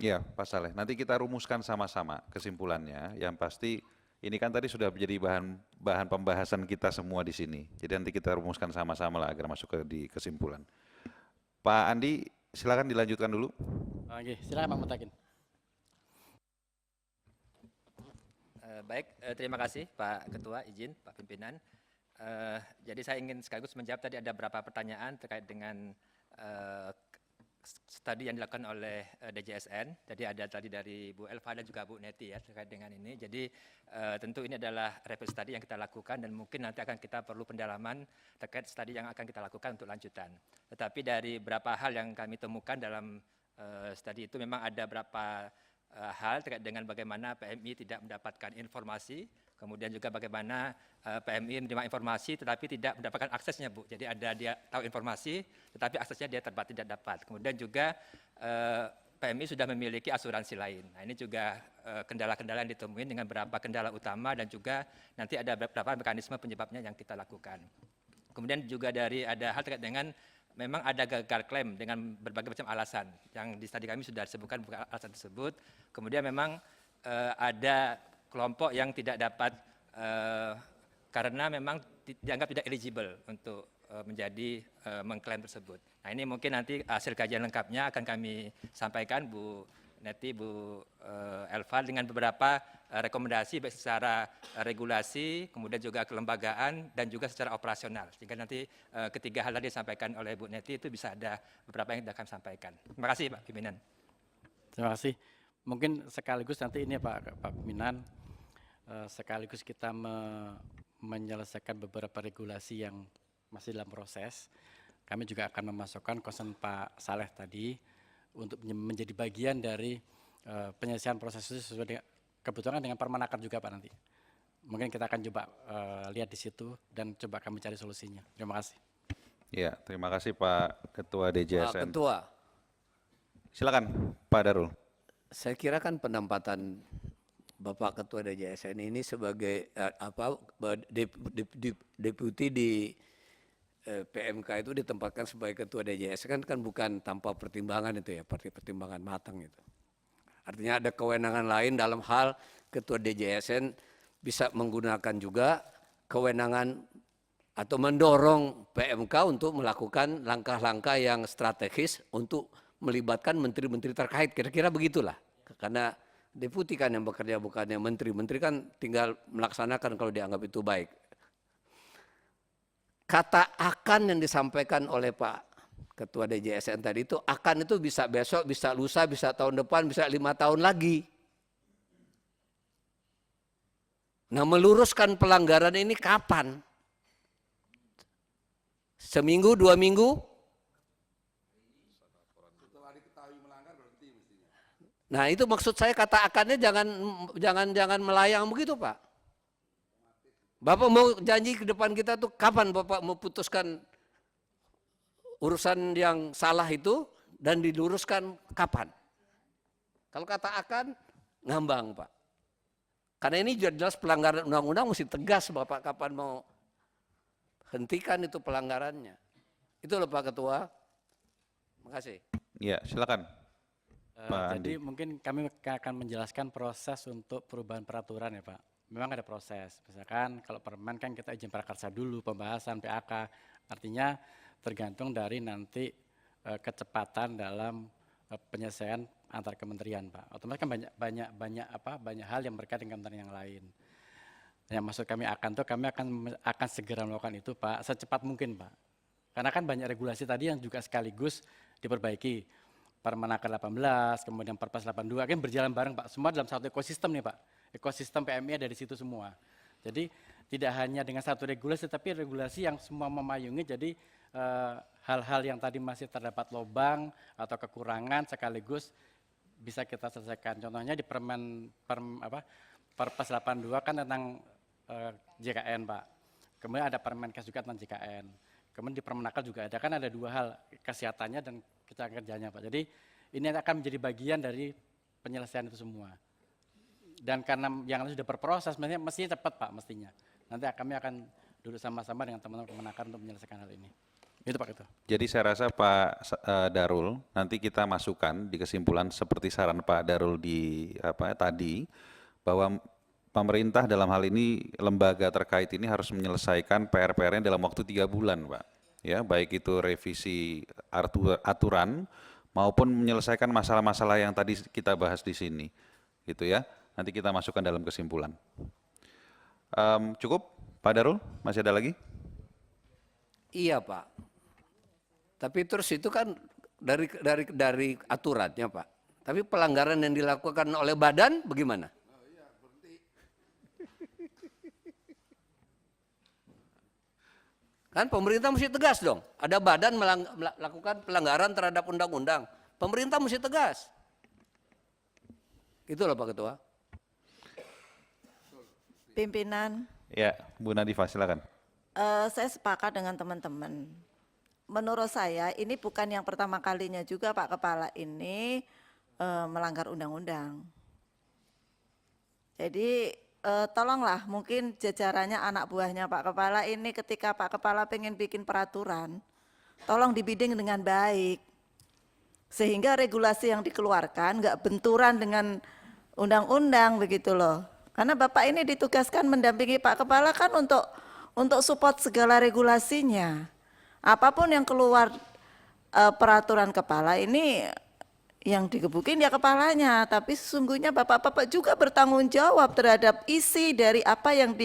Iya, Pak Saleh. Nanti kita rumuskan sama-sama kesimpulannya. Yang pasti ini kan tadi sudah menjadi bahan pembahasan kita semua di sini. Jadi nanti kita rumuskan sama-sama lah agar masuk di kesimpulan. Pak Andi, silakan dilanjutkan dulu. Oke, silakan Pak Mutakin. Baik, terima kasih Pak Ketua, izin Pak Pimpinan. Jadi saya ingin sekaligus menjawab tadi ada beberapa pertanyaan terkait dengan studi yang dilakukan oleh DJSN. Jadi ada tadi dari Bu Elva dan juga Bu Neti ya terkait dengan ini. Jadi tentu ini adalah rapid study yang kita lakukan dan mungkin nanti akan kita perlu pendalaman terkait studi yang akan kita lakukan untuk lanjutan. Tetapi dari beberapa hal yang kami temukan dalam studi itu memang ada beberapa hal terkait dengan bagaimana PMI tidak mendapatkan informasi, kemudian juga bagaimana PMI menerima informasi tetapi tidak mendapatkan aksesnya, Bu. Jadi ada dia tahu informasi tetapi aksesnya dia tidak dapat. Kemudian juga PMI sudah memiliki asuransi lain. Nah, ini juga kendala-kendala yang ditemui dengan beberapa kendala utama dan juga nanti ada beberapa mekanisme penyebabnya yang kita lakukan. Kemudian juga ada hal terkait dengan memang ada gagal klaim dengan berbagai macam alasan yang di studi kami sudah disebutkan alasan tersebut. Kemudian memang ada kelompok yang tidak dapat karena memang dianggap tidak eligible untuk menjadi mengklaim tersebut. Nah, ini mungkin nanti hasil kajian lengkapnya akan kami sampaikan Bu Neti, Bu Elva dengan beberapa rekomendasi baik secara regulasi, kemudian juga kelembagaan dan juga secara operasional. Sehingga nanti ketiga hal tadi disampaikan oleh Bu Neti itu bisa ada beberapa yang akan sampaikan. Terima kasih Pak Pimpinan. Terima kasih. Mungkin sekaligus nanti ini Pak Pimpinan, sekaligus kita menyelesaikan beberapa regulasi yang masih dalam proses. Kami juga akan memasukkan concern Pak Saleh tadi untuk menjadi bagian dari penyelesaian proses itu sesuai dengan kebetulan dengan Permenaker juga Pak nanti. Mungkin kita akan coba lihat di situ dan coba kami cari solusinya. Terima kasih. Ya, terima kasih Pak Ketua DJSN. Pak Ketua, Silakan Pak Darul. saya kira kan penempatan Bapak Ketua DJSN ini sebagai deputi di PMK itu ditempatkan sebagai Ketua DJSN kan bukan tanpa pertimbangan itu ya, pertimbangan matang itu. Artinya ada kewenangan lain dalam hal Ketua DJSN bisa menggunakan juga kewenangan atau mendorong PMK untuk melakukan langkah-langkah yang strategis untuk melibatkan menteri-menteri terkait, kira-kira begitulah. Karena deputi kan yang bekerja bukannya menteri. Menteri kan tinggal melaksanakan kalau dianggap itu baik. Kata akan yang disampaikan oleh Pak Ketua DJSN tadi itu akan itu bisa besok, bisa lusa, bisa tahun depan, bisa 5 tahun lagi. Nah, meluruskan pelanggaran ini kapan? Seminggu, 2 minggu? Nah, itu maksud saya kata akannya jangan melayang begitu, Pak. Bapak mau janji ke depan kita tuh kapan Bapak mau putuskan urusan yang salah itu dan diluruskan kapan? Kalau kata akan ngambang, Pak. Karena ini jelas pelanggaran undang-undang mesti tegas Bapak kapan mau hentikan itu pelanggarannya. Itu loh Pak Ketua. Terima kasih. Ya, silakan. Jadi mungkin kami akan menjelaskan proses untuk perubahan peraturan ya Pak. Memang ada proses, misalkan kalau permen kan kita izin prakarsa dulu, pembahasan PAK, artinya tergantung dari nanti kecepatan dalam penyelesaian antar kementerian Pak. Otomatis kan banyak hal yang berkaitan dengan kementerian yang lain. Yang maksud kami kami akan segera melakukan itu Pak, secepat mungkin Pak. Karena kan banyak regulasi tadi yang juga sekaligus diperbaiki. Permenaker 18, kemudian Perpres 82, kan berjalan bareng Pak. Semua dalam satu ekosistem nih Pak. Ekosistem PMI ada di situ semua. Jadi tidak hanya dengan satu regulasi, tapi regulasi yang semua memayungi. Jadi hal-hal yang tadi masih terdapat lubang atau kekurangan sekaligus bisa kita selesaikan. Contohnya di Perpres 82 kan tentang JKN Pak. Kemudian ada Permenkes juga tentang JKN. Kemudian di Permenaker juga ada, kan ada dua hal, kesehatannya dan kecelakaan kerjanya Pak. Jadi ini akan menjadi bagian dari penyelesaian itu semua. Dan karena yang sudah berproses, mestinya cepat Pak, mestinya. Nanti kami akan duduk sama-sama dengan teman-teman Permenaker untuk menyelesaikan hal ini. Itu Pak Ketua. Jadi saya rasa Darul, nanti kita masukkan di kesimpulan seperti saran Pak Darul di tadi, bahwa pemerintah dalam hal ini, lembaga terkait ini harus menyelesaikan PR-PR-nya dalam waktu 3 bulan, Pak. Ya, baik itu revisi aturan maupun menyelesaikan masalah-masalah yang tadi kita bahas di sini, gitu ya. Nanti kita masukkan dalam kesimpulan. Cukup, Pak Darul? Masih ada lagi? Iya Pak. Tapi terus itu kan dari aturannya Pak. Tapi pelanggaran yang dilakukan oleh badan bagaimana? Kan pemerintah mesti tegas dong. Ada badan melakukan pelanggaran terhadap undang-undang. Pemerintah mesti tegas. Itulah Pak Ketua. Pimpinan, Ya, Bu Nadifah silakan. saya sepakat dengan teman-teman. Menurut saya ini bukan yang pertama kalinya juga Pak Kepala ini melanggar undang-undang. Jadi tolonglah mungkin jajarannya anak buahnya Pak Kepala ini ketika Pak Kepala pengen bikin peraturan, tolong dibidding dengan baik. Sehingga regulasi yang dikeluarkan nggak benturan dengan undang-undang begitu loh. Karena Bapak ini ditugaskan mendampingi Pak Kepala kan untuk support segala regulasinya. Apapun yang keluar peraturan kepala ini yang digebukin ya kepalanya, tapi sesungguhnya bapak-bapak juga bertanggung jawab terhadap isi dari apa yang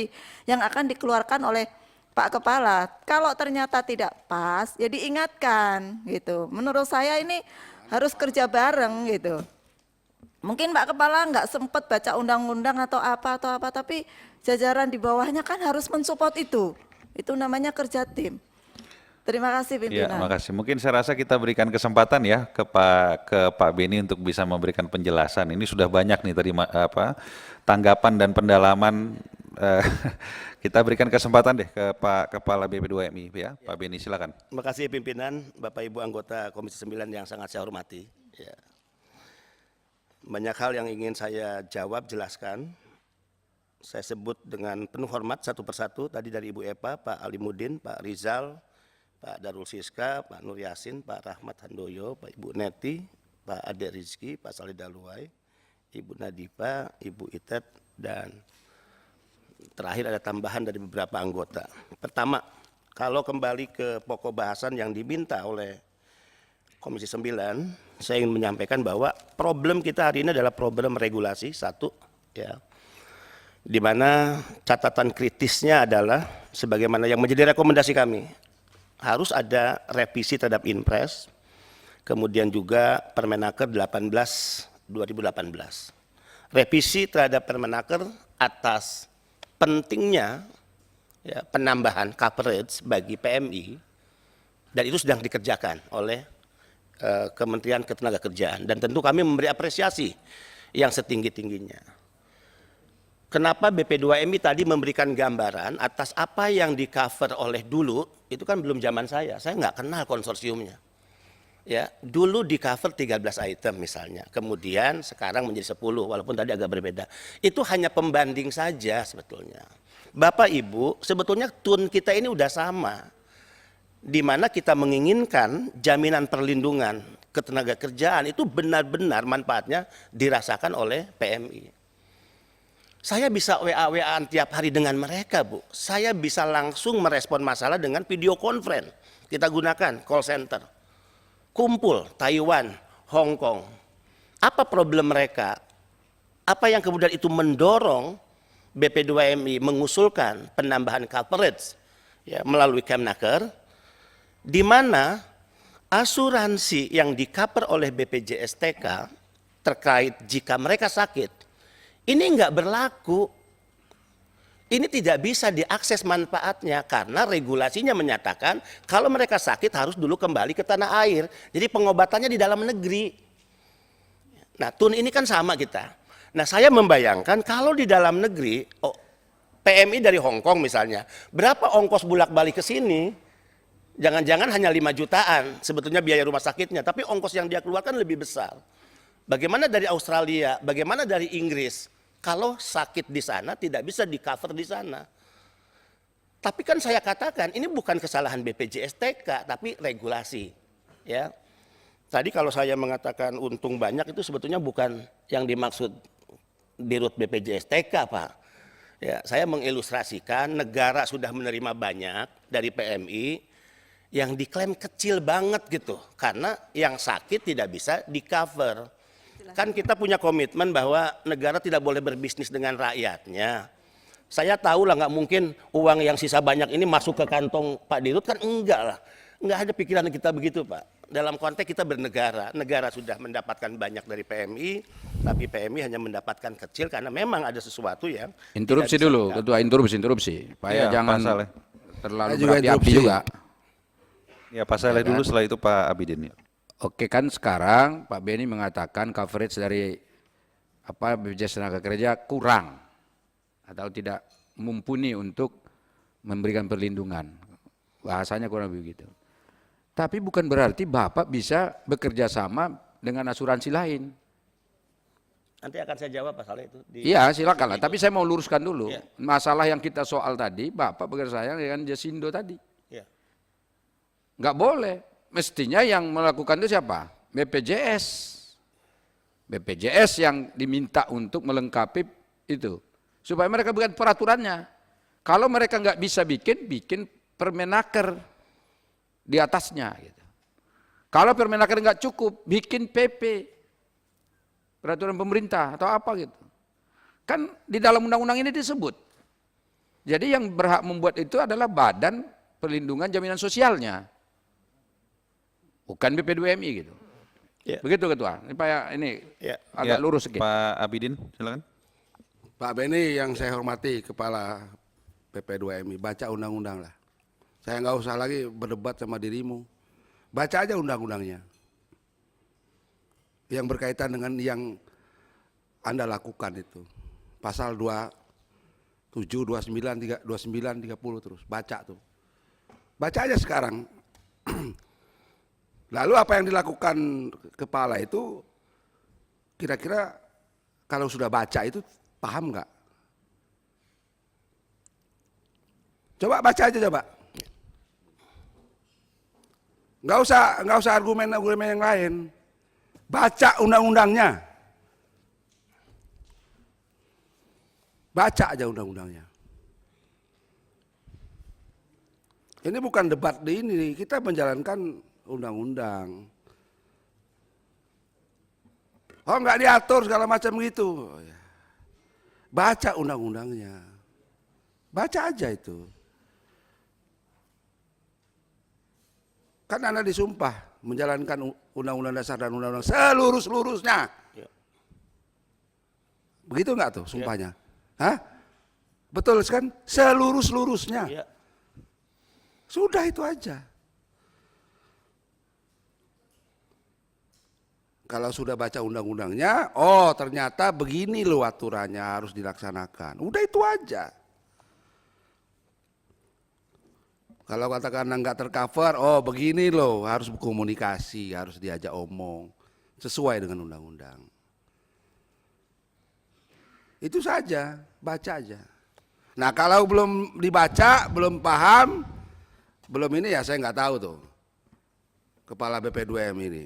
akan dikeluarkan oleh Pak Kepala. Kalau ternyata tidak pas, ya diingatkan gitu. Menurut saya ini harus kerja bareng gitu. Mungkin Pak Kepala nggak sempat baca undang-undang atau apa, tapi jajaran di bawahnya kan harus mensupport itu. Itu namanya kerja tim. Terima kasih Ya, pimpinan. makasih. Mungkin saya rasa kita berikan kesempatan ya ke Pak Beni untuk bisa memberikan penjelasan. Ini sudah banyak nih tadi tanggapan dan pendalaman. Kita berikan kesempatan deh ke Pak Kepala BP2MI ya. Pak Beni silakan. Terima kasih pimpinan, Bapak Ibu anggota Komisi 9 yang sangat saya hormati. Ya. Banyak hal yang ingin saya jawab, jelaskan. Saya sebut dengan penuh hormat satu persatu, tadi dari Ibu Epa, Pak Alimuddin, Pak Rizal, Pak Darul Siska, Pak Nur Yasin, Pak Rahmat Handoyo, Pak Ibu Neti, Pak Ade Rizki, Pak Salih Daluai, Ibu Nadifa, Ibu Itet, dan terakhir ada tambahan dari beberapa anggota. Pertama, kalau kembali ke pokok bahasan yang diminta oleh Komisi 9, saya ingin menyampaikan bahwa problem kita hari ini adalah problem regulasi, satu, ya, di mana catatan kritisnya adalah sebagaimana yang menjadi rekomendasi kami, harus ada revisi terhadap Inpres, kemudian juga Permenaker 18/2018. Revisi terhadap Permenaker atas pentingnya ya, penambahan coverage bagi PMI, dan itu sedang dikerjakan oleh Kementerian Ketenagakerjaan, dan tentu kami memberi apresiasi yang setinggi-tingginya. Kenapa BP2MI tadi memberikan gambaran atas apa yang di cover oleh dulu, itu kan belum zaman saya nggak kenal konsorsiumnya. Ya, dulu di cover 13 item misalnya, kemudian sekarang menjadi 10 walaupun tadi agak berbeda. Itu hanya pembanding saja sebetulnya. Bapak Ibu, sebetulnya tune kita ini udah sama. Di mana kita menginginkan jaminan perlindungan ketenagakerjaan itu benar-benar manfaatnya dirasakan oleh PMI. Saya bisa WA-WA-an tiap hari dengan mereka, Bu. Saya bisa langsung merespon masalah dengan video conference. Kita gunakan call center. Kumpul Taiwan, Hong Kong. Apa problem mereka? Apa yang kemudian itu mendorong BP2MI mengusulkan penambahan coverage ya, melalui Kemnaker, di mana asuransi yang di-cover oleh BPJS-TK terkait jika mereka sakit, ini enggak berlaku. Ini tidak bisa diakses manfaatnya karena regulasinya menyatakan kalau mereka sakit harus dulu kembali ke tanah air. Jadi pengobatannya di dalam negeri. Nah, tun ini kan sama kita. Nah, saya membayangkan kalau di dalam negeri, PMI dari Hong Kong misalnya, berapa ongkos bolak-balik ke sini? Jangan-jangan hanya 5 jutaan sebetulnya biaya rumah sakitnya, tapi ongkos yang dia keluarkan lebih besar. Bagaimana dari Australia, bagaimana dari Inggris? Kalau sakit di sana tidak bisa di cover di sana. Tapi kan saya katakan ini bukan kesalahan BPJS TK, tapi regulasi. Ya, tadi kalau saya mengatakan untung banyak itu sebetulnya bukan yang dimaksud dirut BPJS TK, Pak. Ya, saya mengilustrasikan negara sudah menerima banyak dari PMI yang diklaim kecil banget gitu, karena yang sakit tidak bisa di cover. Kan kita punya komitmen bahwa negara tidak boleh berbisnis dengan rakyatnya. Saya tahu lah nggak mungkin uang yang sisa banyak ini masuk ke kantong Pak Dirut, kan enggak lah. Nggak ada pikiran kita begitu, Pak. Dalam konteks kita bernegara, negara sudah mendapatkan banyak dari PMI, tapi PMI hanya mendapatkan kecil karena memang ada sesuatu yang interupsi tidak bisa dulu, di-cover. Ketua, interupsi, supaya Iya, jangan Pak Saleh. terlalu Saya juga berapi-api interupsi. juga. Ya Pak Saleh dulu, setelah itu Pak Abidin. Ya. Oke, kan sekarang Pak Beni mengatakan coverage dari BPJS Tenaga Kerja kurang atau tidak mumpuni untuk memberikan perlindungan. Bahasanya kurang begitu. Tapi bukan berarti Bapak bisa bekerja sama dengan asuransi lain. Nanti akan saya jawab Pak Saleh itu. Iya, silakan lah. Tapi saya mau luruskan dulu. Iya. Masalah yang kita soal tadi, Bapak bekerja sama dengan Jasindo tadi. Ya. Nggak boleh. Mestinya yang melakukan itu siapa? BPJS. BPJS yang diminta untuk melengkapi itu. Supaya mereka bukan peraturannya. Kalau mereka nggak bisa bikin Permenaker di atasnya. Gitu. Kalau Permenaker nggak cukup, bikin PP. Peraturan pemerintah atau apa gitu. Kan di dalam undang-undang ini disebut. Jadi yang berhak membuat itu adalah Badan Perlindungan Jaminan Sosialnya. Bukan BP2MI gitu. Ya. Begitu Ketua. Ini Pak ini Ya. agak Ya, lurus sedikit. Pak Abidin, silakan. Pak Beni yang saya hormati, Kepala PP2MI, baca undang-undang lah. Saya nggak usah lagi berdebat sama dirimu. Baca aja undang-undangnya. Yang berkaitan dengan yang Anda lakukan itu. Pasal 27, 29, 30 terus. Baca tuh. Baca aja sekarang. Lalu apa yang dilakukan kepala itu, kira-kira kalau sudah baca itu paham nggak? Coba baca aja coba. Nggak usah argumen-argumen yang lain. Baca undang-undangnya. Baca aja undang-undangnya. Ini bukan debat di ini, kita menjalankan undang-undang. Oh nggak diatur segala macam gitu. Baca undang-undangnya. Baca aja itu. Kan Anda disumpah menjalankan undang-undang dasar dan undang-undang seluruh-seluruhnya. Ya. Begitu nggak tuh sumpahnya? Hah? Betul kan? Seluruh-seluruhnya. Ya. Sudah itu aja. Kalau sudah baca undang-undangnya, oh ternyata begini loh aturannya harus dilaksanakan. Udah itu aja. Kalau katakan nggak tercover, oh begini loh harus berkomunikasi, harus diajak omong sesuai dengan undang-undang. Itu saja, baca aja. Nah kalau belum dibaca, belum paham, belum ini ya saya nggak tahu tuh. Kepala BP2M ini.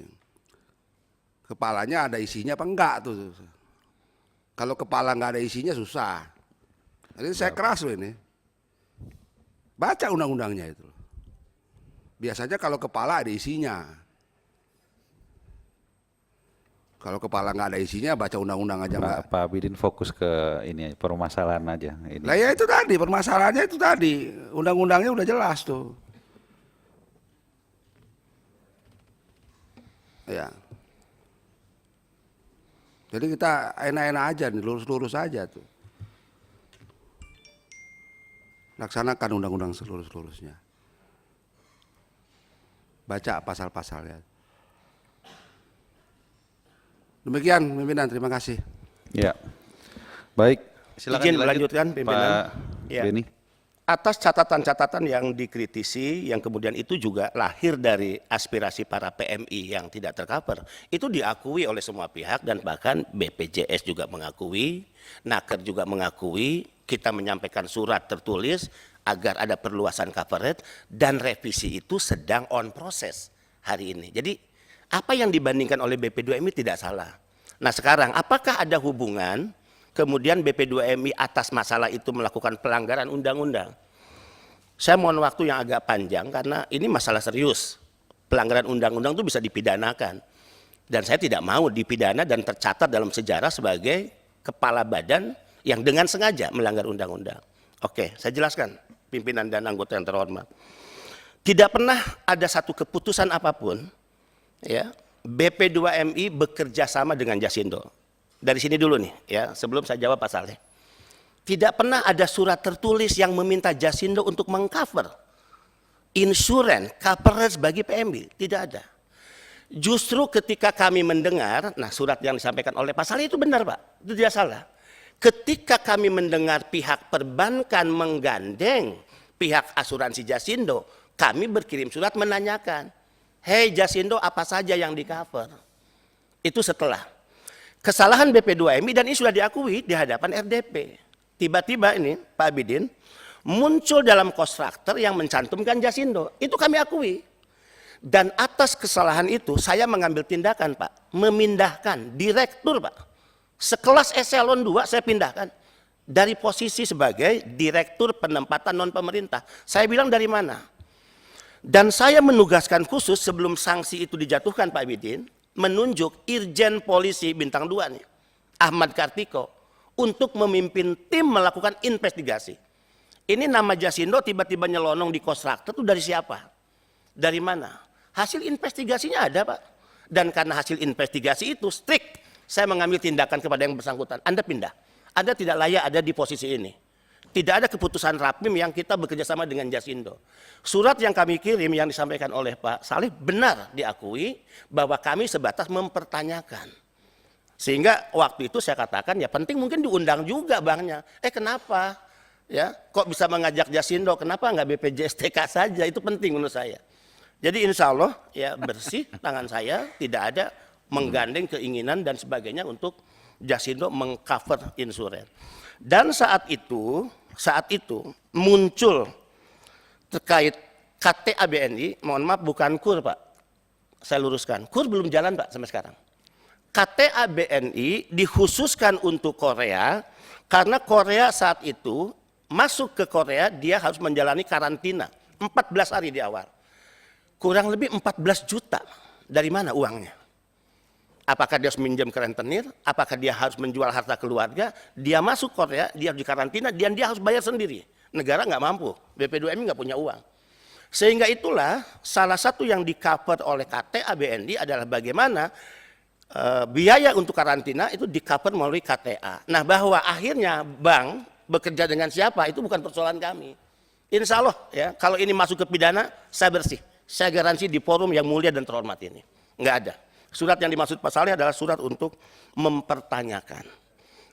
Kepalanya ada isinya apa enggak tuh. Kalau kepala nggak ada isinya susah. Jadi saya keras loh ini. Baca undang-undangnya itu. Biasanya kalau kepala ada isinya. Kalau kepala nggak ada isinya, baca undang-undang aja enggak. Pak Abidin fokus ke ini permasalahan aja. Ini. Lah ya itu tadi, permasalahannya itu tadi. Undang-undangnya udah jelas tuh. Ya. Jadi kita enak-enak aja nih, lurus-lurus aja tuh. Laksanakan undang-undang seluruh-seluruhnya. Baca pasal-pasalnya. Demikian pimpinan, terima kasih. Ya. Baik, silakan Izin dilanjut, melanjutkan pimpinan. Pak Ya. Beni. Atas catatan-catatan yang dikritisi, yang kemudian itu juga lahir dari aspirasi para PMI yang tidak tercover, itu diakui oleh semua pihak dan bahkan BPJS juga mengakui, Naker juga mengakui, kita menyampaikan surat tertulis, agar ada perluasan coverage, dan revisi itu sedang on proses hari ini. Jadi apa yang dibandingkan oleh BP2MI tidak salah. Nah sekarang apakah ada hubungan kemudian BP2MI atas masalah itu melakukan pelanggaran undang-undang? Saya mohon waktu yang agak panjang karena ini masalah serius. Pelanggaran undang-undang itu bisa dipidanakan. Dan saya tidak mau dipidana dan tercatat dalam sejarah sebagai kepala badan yang dengan sengaja melanggar undang-undang. Oke, saya jelaskan pimpinan dan anggota yang terhormat. Tidak pernah ada satu keputusan apapun ya, BP2MI bekerja sama dengan Jasindo. Dari sini dulu nih ya, sebelum saya jawab Pak Saleh. Tidak pernah ada surat tertulis yang meminta Jasindo untuk mengcover insurance coverage bagi PMI, tidak ada. Justru ketika kami mendengar, nah surat yang disampaikan oleh Pak Saleh itu benar Pak, itu tidak salah. Ketika kami mendengar pihak perbankan menggandeng pihak asuransi Jasindo, kami berkirim surat menanyakan, hei Jasindo apa saja yang di cover? Itu setelah kesalahan BP2MI dan ini sudah diakui di hadapan RDP. Tiba-tiba ini Pak Abidin muncul dalam kontraktor yang mencantumkan Jasindo. Itu kami akui. Dan atas kesalahan itu saya mengambil tindakan Pak. Memindahkan direktur Pak. Sekelas eselon 2 saya pindahkan. Dari posisi sebagai direktur penempatan non pemerintah. Saya bilang dari mana? Dan saya menugaskan khusus sebelum sanksi itu dijatuhkan Pak Abidin. Menunjuk Irjen Polisi Bintang 2 nih. Ahmad Kartiko. Untuk memimpin tim melakukan investigasi. Ini nama Jasindo tiba-tiba nyelonong di kontraktor itu dari siapa? Dari mana? Hasil investigasinya ada Pak. Dan karena hasil investigasi itu strict, saya mengambil tindakan kepada yang bersangkutan. Anda pindah. Anda tidak layak ada di posisi ini. Tidak ada keputusan Rapim yang kita bekerja sama dengan Jasindo. Surat yang kami kirim yang disampaikan oleh Pak Saleh benar diakui bahwa kami sebatas mempertanyakan. Sehingga waktu itu saya katakan ya penting mungkin diundang juga banknya. Kenapa? Ya, kok bisa mengajak Jasindo? Kenapa nggak BPJSTK saja? Itu penting menurut saya. Jadi insya Allah ya bersih tangan saya, tidak ada menggandeng keinginan dan sebagainya untuk Jasindo mengcover insurance. Dan saat itu muncul terkait KTA BNI, mohon maaf bukan KUR Pak, saya luruskan, KUR belum jalan Pak sampai sekarang. KTA BNI dikhususkan untuk Korea karena Korea saat itu masuk ke Korea dia harus menjalani karantina 14 hari di awal. Kurang lebih 14 juta. Dari mana uangnya? Apakah dia harus minjem ke rentenir? Apakah dia harus menjual harta keluarga? Dia masuk Korea, dia harus dikarantina dan dia harus bayar sendiri. Negara nggak mampu, BP2MI nggak punya uang. Sehingga itulah salah satu yang di-cover oleh KTA BNI adalah bagaimana biaya untuk karantina itu di-cover melalui KTA. Nah bahwa akhirnya bank bekerja dengan siapa itu bukan persoalan kami. Insya Allah ya kalau ini masuk ke pidana saya bersih. Saya garansi di forum yang mulia dan terhormat ini. Nggak ada. Surat yang dimaksud Pak Saleh adalah surat untuk mempertanyakan.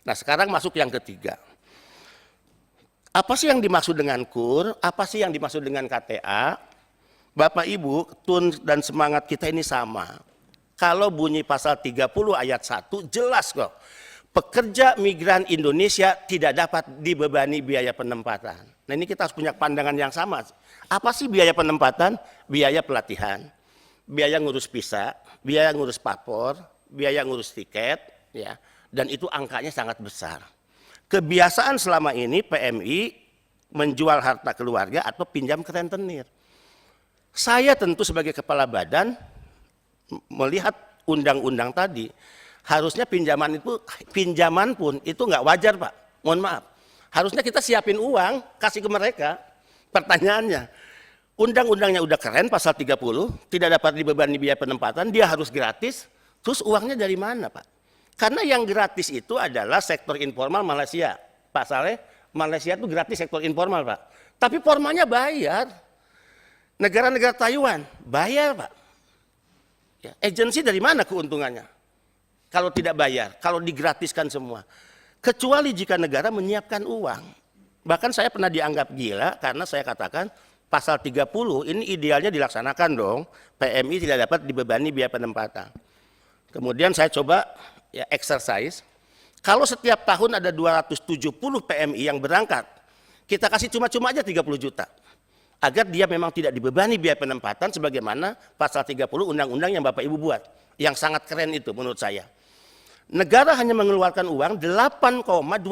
Nah sekarang masuk yang ketiga. Apa sih yang dimaksud dengan KUR? Apa sih yang dimaksud dengan KTA? Bapak Ibu, tun dan semangat kita ini sama. Kalau bunyi pasal 30 ayat 1 jelas kok. Pekerja migran Indonesia tidak dapat dibebani biaya penempatan. Nah ini kita harus punya pandangan yang sama. Apa sih biaya penempatan? Biaya pelatihan, biaya ngurus visa, biaya ngurus paspor, biaya ngurus tiket, ya, dan itu angkanya sangat besar. Kebiasaan selama ini PMI menjual harta keluarga atau pinjam ke rentenir. Saya tentu sebagai kepala badan melihat undang-undang tadi, harusnya pinjaman pun itu nggak wajar Pak, mohon maaf. Harusnya kita siapin uang, kasih ke mereka. Pertanyaannya, undang-undangnya udah keren pasal 30, tidak dapat dibebani biaya penempatan, dia harus gratis, terus uangnya dari mana Pak? Karena yang gratis itu adalah sektor informal Malaysia. Pak Saleh, Malaysia itu gratis sektor informal Pak. Tapi formalnya bayar. Negara-negara Taiwan, bayar Pak. Ya, agensi dari mana keuntungannya? Kalau tidak bayar, kalau digratiskan semua. Kecuali jika negara menyiapkan uang. Bahkan saya pernah dianggap gila karena saya katakan pasal 30 ini idealnya dilaksanakan dong. PMI tidak dapat dibebani biaya penempatan. Kemudian saya coba ya exercise. Kalau setiap tahun ada 270 PMI yang berangkat Kita kasih cuma-cuma aja 30 juta. Agar dia memang tidak dibebani biaya penempatan sebagaimana pasal 30 undang-undang yang Bapak Ibu buat. Yang sangat keren itu menurut saya. Negara hanya mengeluarkan uang 8,2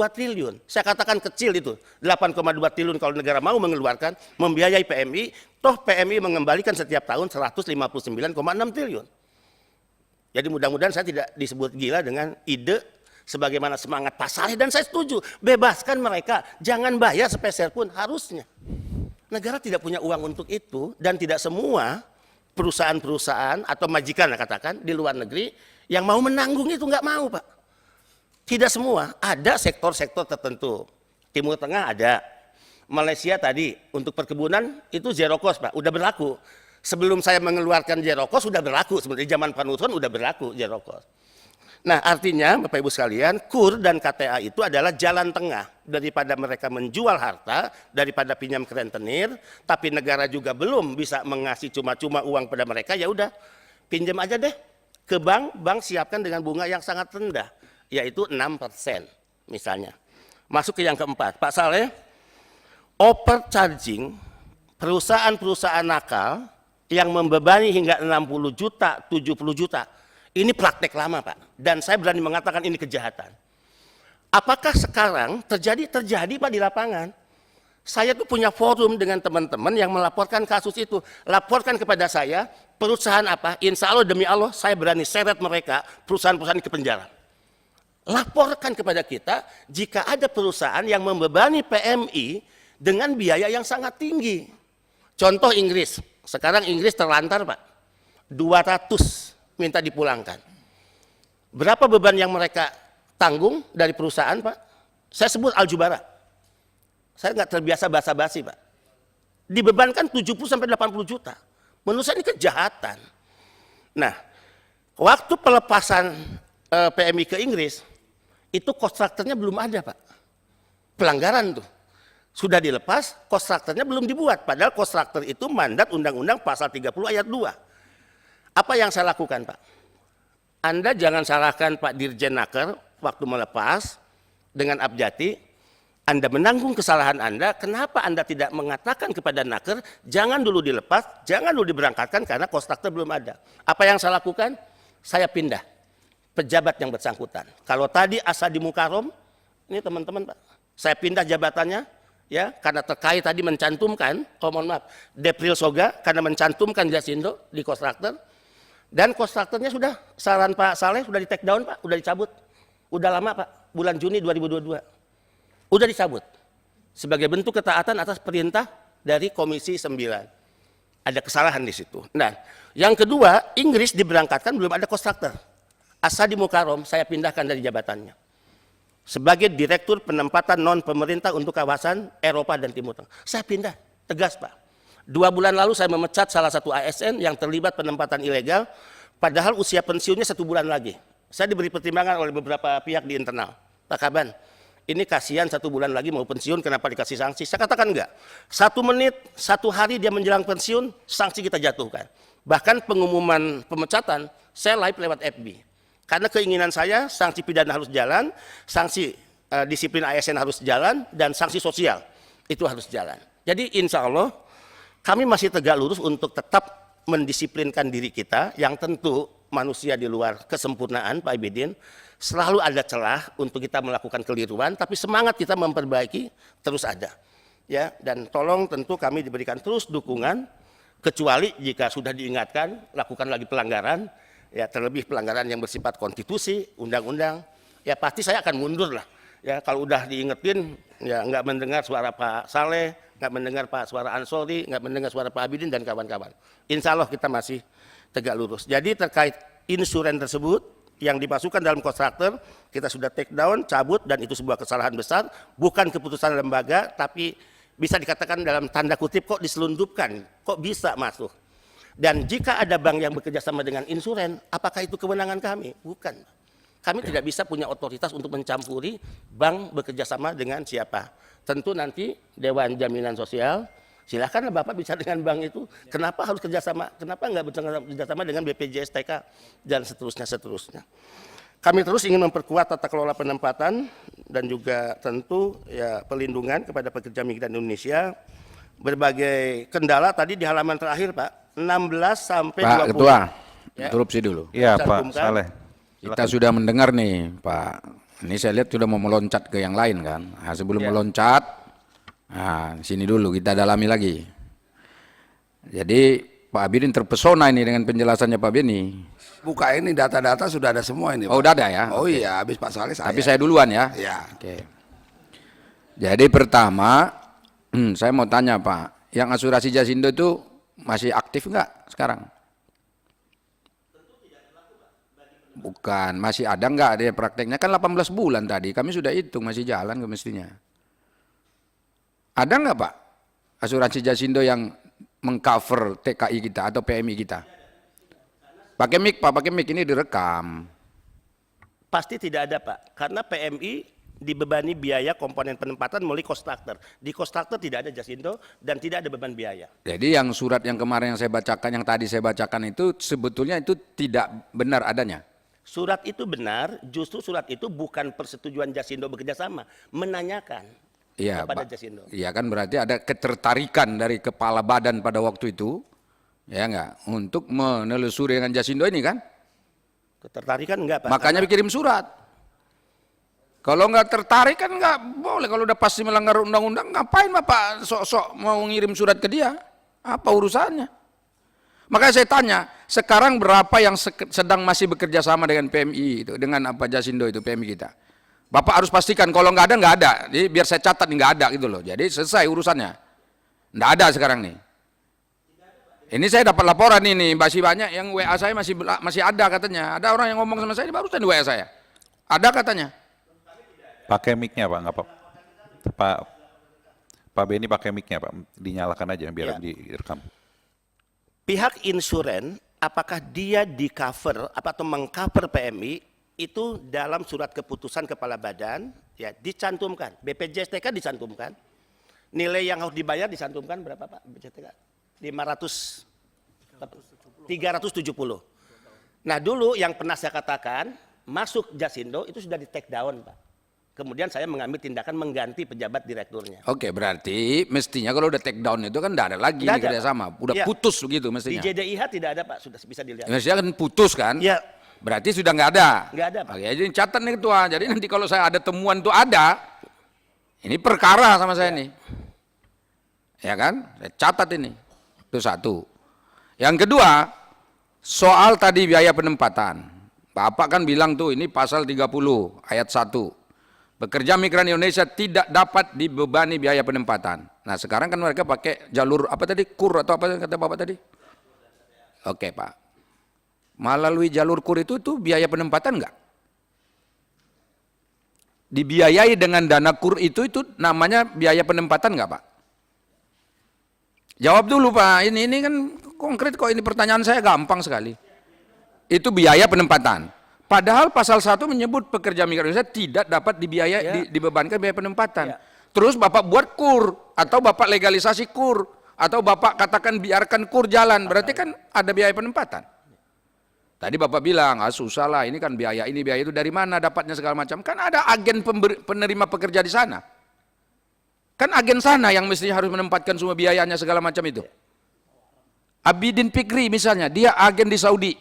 triliun. Saya katakan kecil itu, 8,2 triliun kalau negara mau mengeluarkan, membiayai PMI, toh PMI mengembalikan setiap tahun 159,6 triliun. Jadi mudah-mudahan saya tidak disebut gila dengan ide sebagaimana semangat Pak Saleh, dan saya setuju, bebaskan mereka, jangan bayar sepeser pun, harusnya. Negara tidak punya uang untuk itu, dan tidak semua perusahaan-perusahaan atau majikan katakan di luar negeri yang mau menanggung itu, nggak mau Pak. Tidak semua, ada sektor-sektor tertentu. Timur Tengah ada, Malaysia tadi untuk perkebunan itu zero cost Pak, udah berlaku. Sebelum saya mengeluarkan zero cost sudah berlaku, sebenarnya zaman Pak Nusron udah berlaku zero cost. Nah artinya Bapak Ibu sekalian, KUR dan KTA itu adalah jalan tengah daripada mereka menjual harta, daripada pinjam ke rentenir, tapi negara juga belum bisa mengasih cuma-cuma uang pada mereka, ya udah pinjam aja deh ke bank, bank siapkan dengan bunga yang sangat rendah, yaitu 6% misalnya. Masuk ke yang keempat, Pak Saleh, overcharging perusahaan-perusahaan nakal yang membebani hingga 60 juta, 70 juta. Ini praktek lama Pak, dan saya berani mengatakan ini kejahatan. Apakah sekarang terjadi Pak di lapangan? Saya tuh punya forum dengan teman-teman yang melaporkan kasus itu. Laporkan kepada saya, perusahaan apa, insya Allah demi Allah saya berani seret mereka, perusahaan-perusahaan ke penjara. Laporkan kepada kita jika ada perusahaan yang membebani PMI dengan biaya yang sangat tinggi. Contoh Inggris, sekarang Inggris terlantar Pak, 200 minta dipulangkan. Berapa beban yang mereka tanggung dari perusahaan Pak? Saya sebut Aljubara. Saya nggak terbiasa basa-basi Pak. Dibebankan 70-80 juta. Menurut saya ini kejahatan. Nah, waktu pelepasan PMI ke Inggris, itu kontraktornya belum ada Pak. Pelanggaran tuh. Sudah dilepas, kontraktornya belum dibuat. Padahal kontraktor itu mandat Undang-Undang pasal 30 ayat 2. Apa yang saya lakukan Pak? Anda jangan salahkan Pak Dirjen Naker waktu melepas dengan Abjati. Anda menanggung kesalahan Anda, kenapa Anda tidak mengatakan kepada Naker, jangan dulu dilepas, jangan dulu diberangkatkan karena kontraktor belum ada. Apa yang saya lakukan? Saya pindah pejabat yang bersangkutan. Kalau tadi Asadi Mukarom, ini teman-teman Pak, saya pindah jabatannya, ya karena terkait tadi mencantumkan, mohon maaf, Depril Soga karena mencantumkan Jasindo di kontraktor. Dan kontraktornya sudah, saran Pak Saleh sudah di take down Pak, sudah dicabut. Udah lama Pak, bulan Juni 2022. Udah dicabut. Sebagai bentuk ketaatan atas perintah dari Komisi 9. Ada kesalahan di situ. Nah, yang kedua, Inggris diberangkatkan belum ada kontraktor. Asadi Mukarom saya pindahkan dari jabatannya. Sebagai Direktur Penempatan Non-Pemerintah untuk Kawasan Eropa dan Timur Tengah. Saya pindah, tegas Pak. 2 bulan lalu saya memecat salah satu ASN yang terlibat penempatan ilegal, padahal usia pensiunnya 1 bulan lagi. Saya diberi pertimbangan oleh beberapa pihak di internal. Pak Kaban, ini kasihan 1 bulan lagi mau pensiun, kenapa dikasih sanksi? Saya katakan enggak. 1 menit, 1 hari dia menjelang pensiun, sanksi kita jatuhkan. Bahkan pengumuman pemecatan, saya live lewat FB. Karena keinginan saya, sanksi pidana harus jalan, sanksi disiplin ASN harus jalan, dan sanksi sosial itu harus jalan. Jadi insya Allah, kami masih tegak lurus untuk tetap mendisiplinkan diri kita, yang tentu manusia di luar kesempurnaan Pak Ibidin, selalu ada celah untuk kita melakukan keliruan, tapi semangat kita memperbaiki terus ada. Ya, dan tolong tentu kami diberikan terus dukungan, kecuali jika sudah diingatkan, lakukan lagi pelanggaran, ya terlebih pelanggaran yang bersifat konstitusi, undang-undang, ya pasti saya akan mundur lah. Ya kalau udah diingetin, ya nggak mendengar suara Pak Saleh, nggak mendengar suara Ansori, nggak mendengar suara Pak Abidin dan kawan-kawan. Insya Allah kita masih tegak lurus. Jadi terkait insuren tersebut yang dimasukkan dalam kontraktor, kita sudah take down, cabut, dan itu sebuah kesalahan besar, bukan keputusan lembaga, tapi bisa dikatakan dalam tanda kutip kok diselundupkan, kok bisa masuk. Dan jika ada bank yang bekerja sama dengan insuren, apakah itu kewenangan kami? Bukan. Kami tidak bisa punya otoritas untuk mencampuri bank bekerja sama dengan siapa. Tentu nanti Dewan Jaminan Sosial, silakan Bapak bicara dengan bank itu, kenapa harus kerjasama, kenapa nggak kerjasama dengan BPJS TK, dan seterusnya. kami terus ingin memperkuat tata kelola penempatan dan juga tentu ya pelindungan kepada pekerja migran Indonesia. Berbagai kendala tadi di halaman terakhir Pak, 16 sampai 20. Pak Ketua, Ya. interupsi dulu. Iya Pak Cantumkan. Saleh. Kita sudah mendengar nih Pak, ini saya lihat sudah mau meloncat ke yang lain kan. Nah, sebelum meloncat, nah sini dulu kita dalami lagi. Jadi Pak Abidin terpesona ini dengan penjelasannya Pak Beni. Buka ini data-data sudah ada semua ini. Oh Pak. udah ada ya? Oh Oke. iya, habis Pak Saleh saya. Tapi saya duluan ya? Ya. Oke. Jadi pertama, saya mau tanya Pak, yang asuransi Jasindo itu masih aktif nggak sekarang? Bukan, masih ada nggak dia prakteknya? Kan 18 bulan tadi, kami sudah hitung masih jalan mestinya. Ada nggak Pak asuransi Jasindo yang mengcover TKI kita atau PMI kita? Pakai mic Pak, pakai mic ini direkam. Pasti tidak ada Pak, karena PMI dibebani biaya komponen penempatan melalui kontraktor. Di kontraktor tidak ada Jasindo dan tidak ada beban biaya. Jadi yang surat yang kemarin yang saya bacakan, yang tadi saya bacakan itu sebetulnya itu tidak benar adanya. Surat itu benar, justru surat itu bukan persetujuan Jasindo bekerja sama, menanyakan Iya, kepada Pak. Jasindo. Iya kan berarti ada ketertarikan dari kepala badan pada waktu itu, ya enggak, untuk menelusuri dengan Jasindo ini kan? Ketertarikan enggak Pak? Makanya kirim surat. Kalau nggak tertarik kan nggak boleh. Kalau udah pasti melanggar undang-undang, ngapain Bapak sok-sok mau ngirim surat ke dia? Apa urusannya? Makanya saya tanya, sekarang berapa yang sedang masih bekerja sama dengan PMI itu, dengan apa Jasindo itu PMI kita? Bapak harus pastikan kalau nggak ada. Jadi biar saya catat nggak ada gitu loh. Jadi selesai urusannya. Nggak ada sekarang nih. Ini saya dapat laporan ini, masih banyak yang WA saya masih ada katanya. Ada orang yang ngomong sama saya barusan di WA saya. Ada katanya. Pakai mic-nya Pak, nggak Pak Beni pakai mic-nya Pak, dinyalakan aja biar Ya. direkam. Pihak insuran, apakah dia di cover atau mengcover PMI itu dalam surat keputusan kepala badan ya dicantumkan, BPJS-TK dicantumkan, nilai yang harus dibayar dicantumkan berapa Pak BPJS-TK? 370. Nah dulu yang pernah saya katakan masuk Jasindo itu sudah di take down Pak. Kemudian saya mengambil tindakan mengganti pejabat direkturnya. Oke, berarti mestinya kalau udah take down itu kan tidak ada lagi Nggak nih ada, kerjasama, Pak. udah Iya. putus begitu Di mestinya. JDIH tidak ada Pak, sudah bisa dilihat. Mestinya kan putus kan? Ya, Berarti sudah nggak ada. nggak ada Pak. Oke, jadi catat nih Ketua. Jadi nanti kalau saya ada temuan itu ada, ini perkara sama saya nih. Ya kan? Saya catat ini. Itu satu. Yang kedua, soal tadi biaya penempatan. Bapak kan bilang tuh ini pasal 30 ayat 1. Pekerja migran Indonesia tidak dapat dibebani biaya penempatan. Nah sekarang kan mereka pakai jalur apa tadi? KUR atau apa kata Bapak tadi? Oke Pak. Melalui jalur KUR itu biaya penempatan enggak? Dibiayai dengan dana KUR itu namanya biaya penempatan enggak Pak? Jawab dulu Pak, ini kan konkret kok, ini pertanyaan saya gampang sekali. Itu biaya penempatan. Padahal pasal 1 menyebut pekerja migran Indonesia tidak dapat dibiayai, dibebankan biaya penempatan. Terus Bapak buat KUR, atau Bapak legalisasi KUR, atau Bapak katakan biarkan KUR jalan, berarti kan ada biaya penempatan. Tadi Bapak bilang, susah lah, ini kan biaya ini, biaya itu, dari mana dapatnya segala macam. Kan ada agen penerima pekerja di sana. Kan agen sana yang mestinya harus menempatkan semua biayanya segala macam itu. Abidin Fikri misalnya, dia agen di Saudi.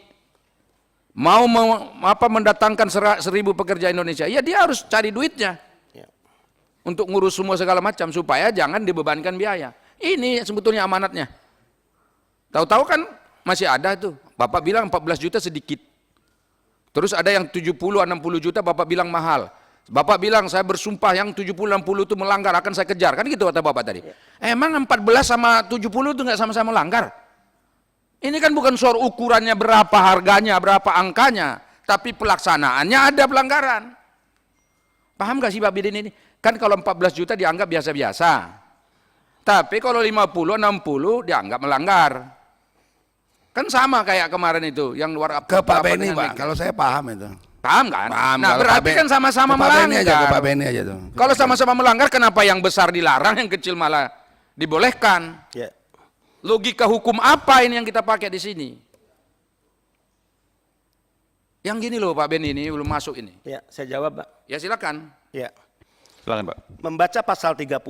Mau mendatangkan 1.000 pekerja Indonesia, ya dia harus cari duitnya. Untuk ngurus semua segala macam, supaya jangan dibebankan biaya. Ini sebetulnya amanatnya. Tahu-tahu kan masih ada tuh. Bapak bilang 14 juta sedikit. Terus ada yang 70-60 juta Bapak bilang mahal. Bapak bilang saya bersumpah yang 70-60 itu melanggar akan saya kejar. Kan gitu kata Bapak tadi. Emang 14 sama 70 itu nggak sama-sama melanggar? Ini kan bukan soal ukurannya berapa harganya, berapa angkanya. Tapi pelaksanaannya ada pelanggaran. Paham gak sih Pak Bidin ini? Kan kalau 14 juta dianggap biasa-biasa. Tapi kalau 50, 60 dianggap melanggar. Kan sama kayak kemarin itu. Yang luar Ke Pak Beni dengan Pak, kalau saya paham itu. Paham kan? Paham. Nah Kalau berarti Pak kan sama-sama Ke Pak Beni aja, melanggar. ke Pak Beni aja tuh. Kalau sama-sama melanggar, kenapa yang besar dilarang, yang kecil malah dibolehkan? Ya. Logika hukum apa ini yang kita pakai di sini? Yang gini loh Pak Beni ini belum masuk ini. Ya, saya jawab, Pak. Ya silakan. Ya. Silakan Pak. Membaca pasal 30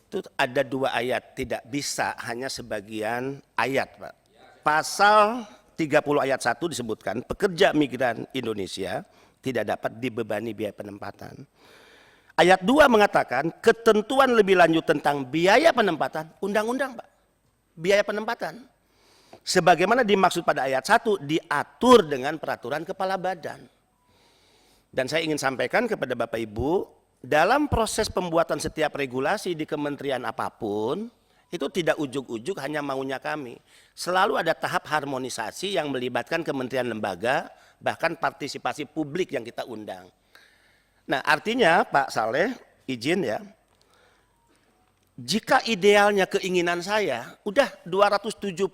itu ada 2 ayat, tidak bisa hanya sebagian ayat, Pak. Pasal 30 ayat 1 disebutkan pekerja migran Indonesia tidak dapat dibebani biaya penempatan. Ayat 2 mengatakan ketentuan lebih lanjut tentang biaya penempatan, undang-undang Pak. Biaya penempatan. Sebagaimana dimaksud pada ayat 1 diatur dengan peraturan kepala badan. Dan saya ingin sampaikan kepada Bapak Ibu, dalam proses pembuatan setiap regulasi di kementerian apapun, itu tidak ujuk-ujuk hanya maunya kami. Selalu ada tahap harmonisasi yang melibatkan kementerian lembaga, bahkan partisipasi publik yang kita undang. Nah artinya Pak Saleh, izin ya, jika idealnya keinginan saya, udah 270.000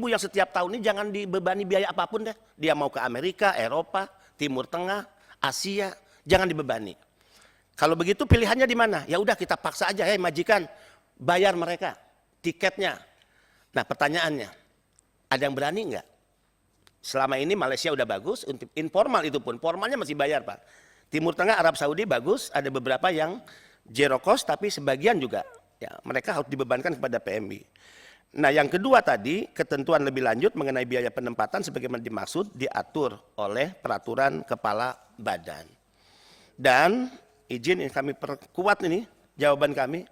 yang setiap tahun ini jangan dibebani biaya apapun deh. Dia mau ke Amerika, Eropa, Timur Tengah, Asia, jangan dibebani. Kalau begitu pilihannya di mana? Ya udah kita paksa aja, majikan, bayar mereka tiketnya. Nah pertanyaannya, ada yang berani enggak? Selama ini Malaysia udah bagus, untuk informal itu pun, formalnya masih bayar Pak. Timur Tengah, Arab Saudi bagus, ada beberapa yang zero cost, tapi sebagian juga ya, mereka harus dibebankan kepada PMI. Nah yang kedua tadi, ketentuan lebih lanjut mengenai biaya penempatan sebagaimana dimaksud diatur oleh peraturan kepala badan. Dan izin ini kami perkuat ini jawaban kami,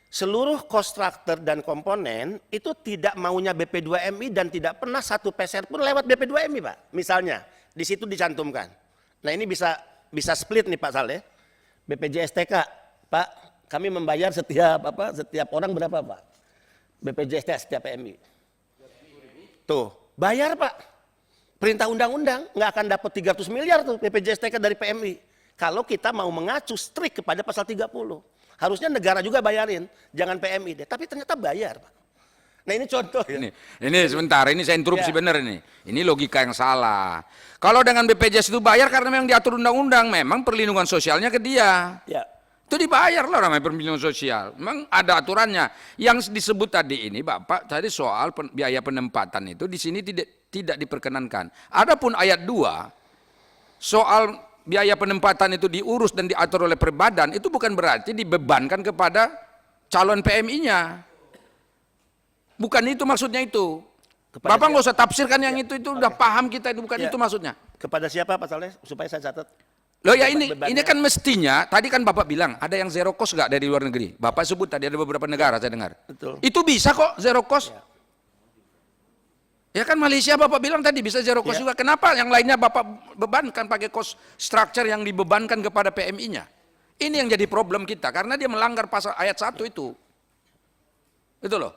seluruh kontraktor dan komponen itu tidak maunya BP2MI dan tidak pernah satu peser pun lewat BP2MI Pak. Misalnya di situ dicantumkan. Nah ini bisa split nih Pak Saleh. BPJS TK Pak, kami membayar setiap orang berapa Pak? BPJS TK setiap PMI. Tuh, bayar Pak. Perintah undang-undang nggak akan dapat 300 miliar tuh BPJS TK dari PMI. Kalau kita mau mengacu strict kepada pasal 30. Harusnya negara juga bayarin, jangan PMI deh. Tapi ternyata bayar Pak. Nah ini contoh ya. Ini sebentar, ini saya interupsi benar ini. Ini logika yang salah. Kalau dengan BPJS itu bayar karena memang diatur undang-undang, memang perlindungan sosialnya ke dia. Ya. Itu dibayar lah namanya perlindungan sosial. Memang ada aturannya. Yang disebut tadi ini Bapak, tadi soal biaya penempatan itu di sini tidak diperkenankan. Adapun ayat 2, soal biaya penempatan itu diurus dan diatur oleh perbadan, itu bukan berarti dibebankan kepada calon PMI-nya. Bukan itu maksudnya itu. Kepada Bapak nggak usah tafsirkan yang itu udah paham kita itu bukan Ya. itu maksudnya. Kepada siapa Pak Saleh supaya saya catat? Loh ya ini Bebannya. kan mestinya tadi kan Bapak bilang ada yang zero cost nggak dari luar negeri. Bapak sebut tadi ada beberapa negara saya dengar. Betul. Itu bisa kok zero cost. Ya kan Malaysia Bapak bilang tadi bisa zero cost juga. Kenapa yang lainnya Bapak bebankan pakai cost structure yang dibebankan kepada PMI-nya? Ini yang jadi problem kita karena dia melanggar pasal ayat 1 itu. Itu loh.